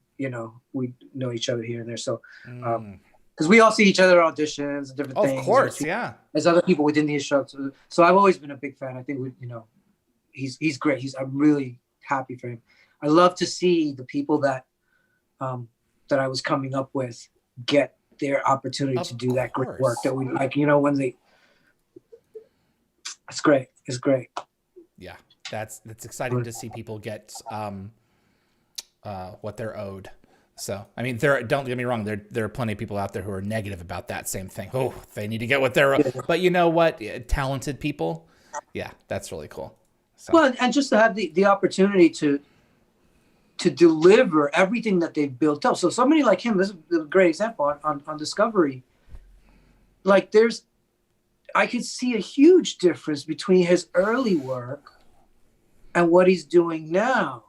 We know each other here and there. So, because we all see each other at auditions and different things. Of course, yeah. As other people within the show. So I've always been a big fan. I think he's great. I'm really happy for him. I love to see the people that I was coming up with get their opportunity to do that great work that we like. When they, it's great. It's great. Yeah, that's exciting to see people get what they're owed. So, I mean, don't get me wrong, there are plenty of people out there who are negative about that same thing. Oh, they need to get what they're owed. But you know what? Talented people, yeah, that's really cool. So. Well, and just to have the opportunity to deliver everything that they've built up. So somebody like him, this is a great example on Discovery. Like, I could see a huge difference between his early work and what he's doing now.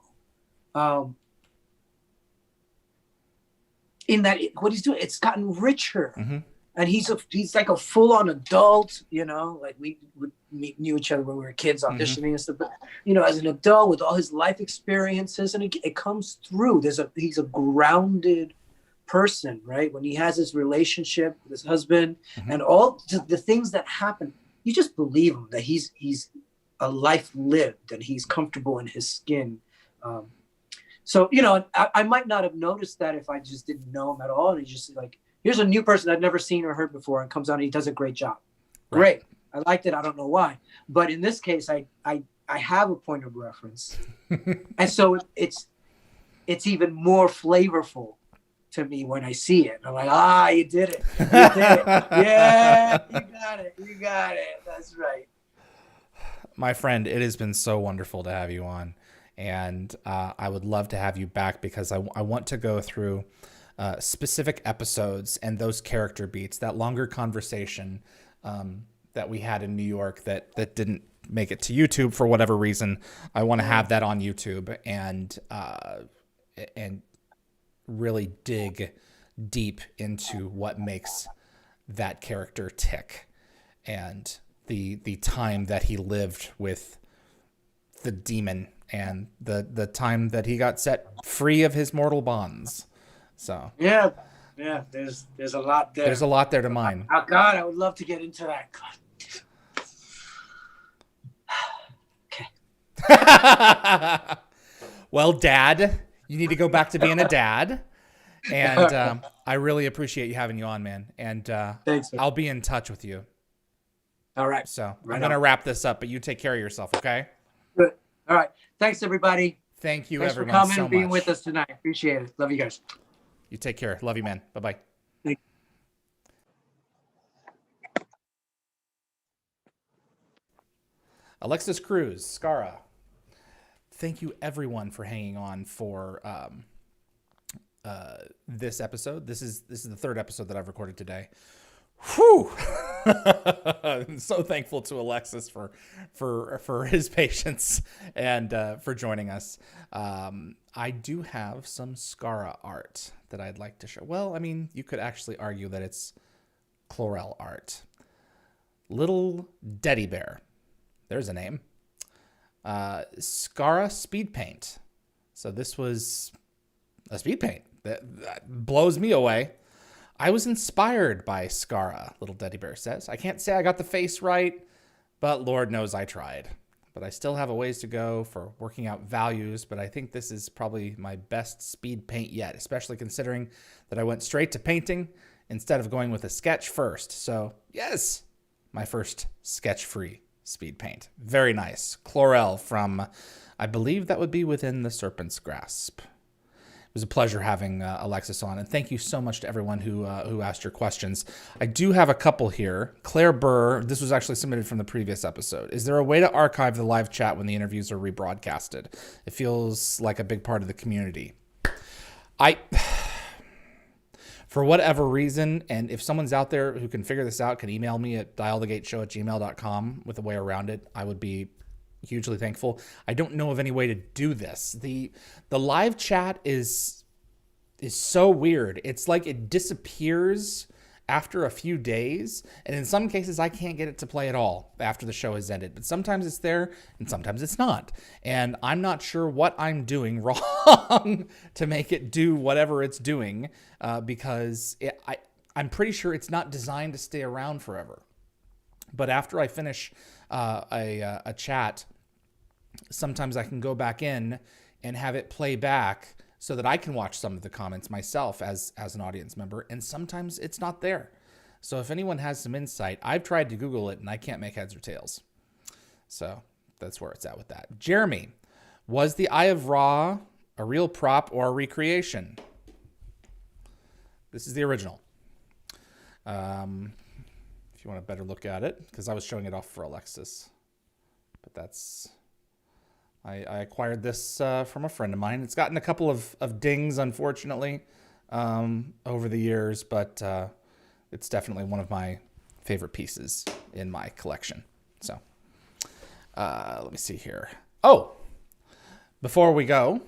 In that what he's doing, it's gotten richer, and he's like a full-on adult. Like we knew each other when we were kids auditioning and stuff. But as an adult with all his life experiences, and it comes through. He's a grounded person, right? When he has his relationship with his husband and all the things that happen, you just believe him that he's a life lived and he's comfortable in his skin. So, I might not have noticed that if I just didn't know him at all. And he's just like, here's a new person I've never seen or heard before, and comes on and he does a great job. Great. I liked it. I don't know why. But in this case, I have a point of reference. And so it's even more flavorful to me when I see it. I'm like, you did it. You did it. Yeah, you got it. That's right. My friend, it has been so wonderful to have you on. And I would love to have you back, because I want to go through specific episodes and those character beats, that longer conversation that we had in New York that didn't make it to YouTube for whatever reason. I want to have that on YouTube and really dig deep into what makes that character tick, and the time that he lived with the demon, and the time that he got set free of his mortal bonds. So yeah, there's a lot there. There's a lot there to mine. Oh God, I would love to get into that. Okay. Well, Dad, you need to go back to being a dad, and I really appreciate you having you on, man. And thanks, man. I'll be in touch with you. All right. So I'm gonna wrap this up, but you take care of yourself, okay? Good. All right. Thanks, everybody. Thanks everyone, for coming so and being much. with us tonight. Appreciate it. Love you guys. You take care. Love you, man. Bye-bye. Thank you. Alexis Cruz, Skaara. Thank you, everyone, for hanging on for this episode. This is the third episode that I've recorded today. Whew. I'm so thankful to Alexis for his patience and for joining us. I do have some Skaara art that I'd like to show. Well, I mean, you could actually argue that it's Klorel art. Little Teddy Bear. There's a name. Skaara speed paint. So this was a speed paint. That blows me away. I was inspired by Skaara, Little Teddy Bear says. I can't say I got the face right, but Lord knows I tried. But I still have a ways to go for working out values, but I think this is probably my best speed paint yet, especially considering that I went straight to painting instead of going with a sketch first. So yes, my first sketch-free speed paint. Very nice. Klorel from, I believe that would be Within the Serpent's Grasp. It was a pleasure having Alexis on, and thank you so much to everyone who asked your questions. I do have a couple here. Claire Burr, this was actually submitted from the previous episode. Is there a way to archive the live chat when the interviews are rebroadcasted? It feels like a big part of the community. For whatever reason, and if someone's out there who can figure this out, can email me at dialthegateshow@gmail.com with a way around it, I would be hugely thankful. I don't know of any way to do this. The live chat is so weird. It's like it disappears after a few days, and in some cases I can't get it to play at all after the show has ended. But sometimes it's there and sometimes it's not. And I'm not sure what I'm doing wrong to make it do whatever it's doing, because I'm pretty sure it's not designed to stay around forever. But after I finish a chat, sometimes I can go back in and have it play back so that I can watch some of the comments myself as an audience member, and sometimes it's not there. So if anyone has some insight, I've tried to Google it and I can't make heads or tails. So that's where it's at with that. Jeremy, was the Eye of Ra a real prop or a recreation? This is the original. If you want a better look at it, because I was showing it off for Alexis. But that's... I acquired this from a friend of mine. It's gotten a couple of dings, unfortunately, over the years, but it's definitely one of my favorite pieces in my collection. So let me see here. Oh, before we go,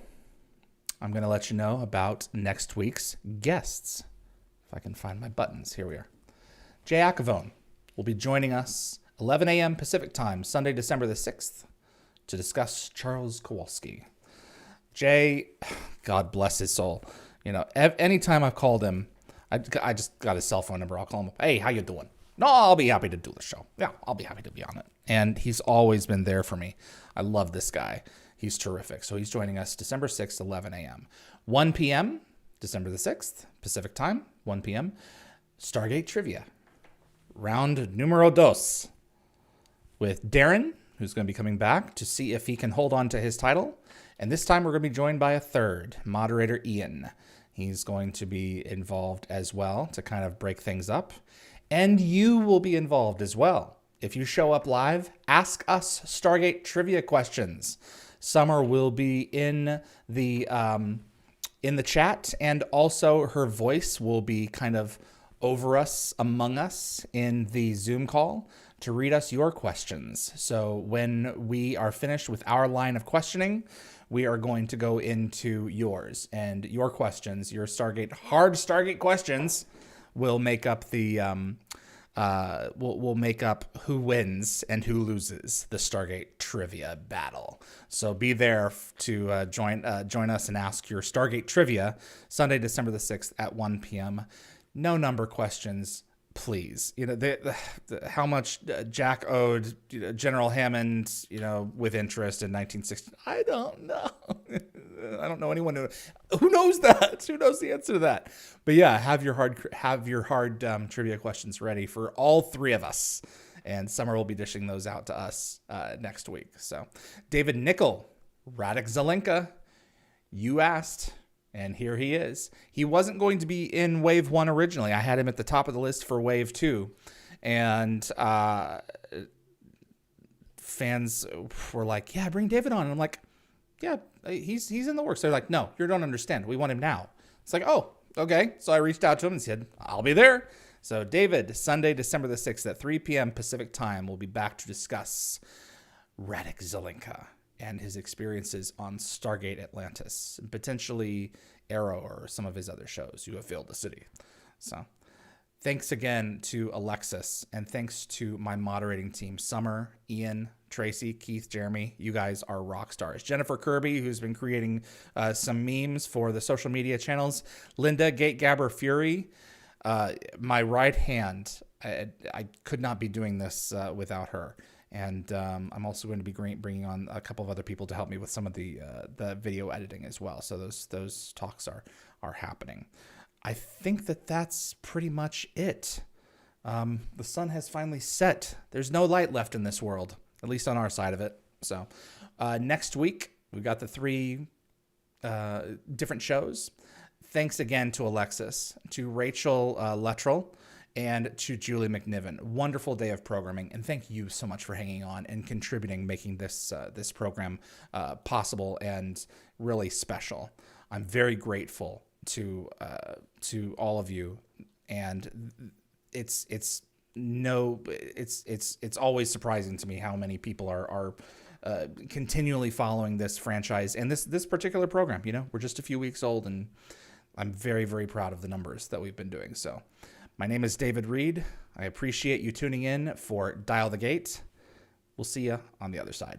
I'm going to let you know about next week's guests. If I can find my buttons. Here we are. Jay Acavone will be joining us 11 a.m. Pacific time, Sunday, December the 6th, to discuss Charles Kowalski. Jay, God bless his soul. You know, anytime I've called him, I just got his cell phone number. I'll call him up. Hey, how you doing? No, I'll be happy to do the show. Yeah, I'll be happy to be on it. And he's always been there for me. I love this guy. He's terrific. So he's joining us December 6th, 11 a.m. 1 p.m., December the 6th, Pacific time, 1 p.m., Stargate Trivia. Round numero dos. With Darren, who's going to be coming back to see if he can hold on to his title. And this time we're going to be joined by a third, moderator Ian. He's going to be involved as well to kind of break things up. And you will be involved as well. If you show up live, ask us Stargate trivia questions. Summer will be in the chat, and also her voice will be kind of over us, among us in the Zoom call to read us your questions. So when we are finished with our line of questioning, we are going to go into yours, and your questions, your hard Stargate questions, will make up the will make up who wins and who loses the Stargate trivia battle. So be there to join us and ask your Stargate trivia Sunday, December the 6th at 1 p.m. No number questions, please. You know, how much Jack owed General Hammond, with interest in 1960. I don't know. I don't know anyone who knows that. Who knows the answer to that? But yeah, have your hard trivia questions ready for all three of us. And Summer will be dishing those out to us next week. So, David Nickel, Radek Zelenka, you asked. And here he is. He wasn't going to be in Wave 1 originally. I had him at the top of the list for Wave 2. And fans were like, yeah, bring David on. And I'm like, yeah, he's in the works. They're like, no, you don't understand. We want him now. It's like, oh, okay. So I reached out to him and said, I'll be there. So David, Sunday, December the 6th at 3 p.m. Pacific time, will be back to discuss Radek Zelenka and his experiences on Stargate Atlantis, and potentially Arrow or some of his other shows. You have filled the city. So thanks again to Alexis, and thanks to my moderating team, Summer, Ian, Tracy, Keith, Jeremy. You guys are rock stars. Jennifer Kirby, who's been creating some memes for the social media channels. Linda Gategabber Fury, my right hand. I could not be doing this without her. And I'm also going to be bringing on a couple of other people to help me with some of the video editing as well. So those talks are happening. I think that's pretty much it. The sun has finally set. There's no light left in this world, at least on our side of it. So next week, we've got the 3 different shows. Thanks again to Alexis, to Rachel Luttrell, and to Julie McNiven. Wonderful day of programming, and thank you so much for hanging on and contributing, making this program possible and really special. I'm very grateful to all of you, and it's always surprising to me how many people are continually following this franchise and this particular program. You know, we're just a few weeks old, and I'm very, very proud of the numbers that we've been doing. So my name is David Reed. I appreciate you tuning in for Dial the Gate. We'll see you on the other side.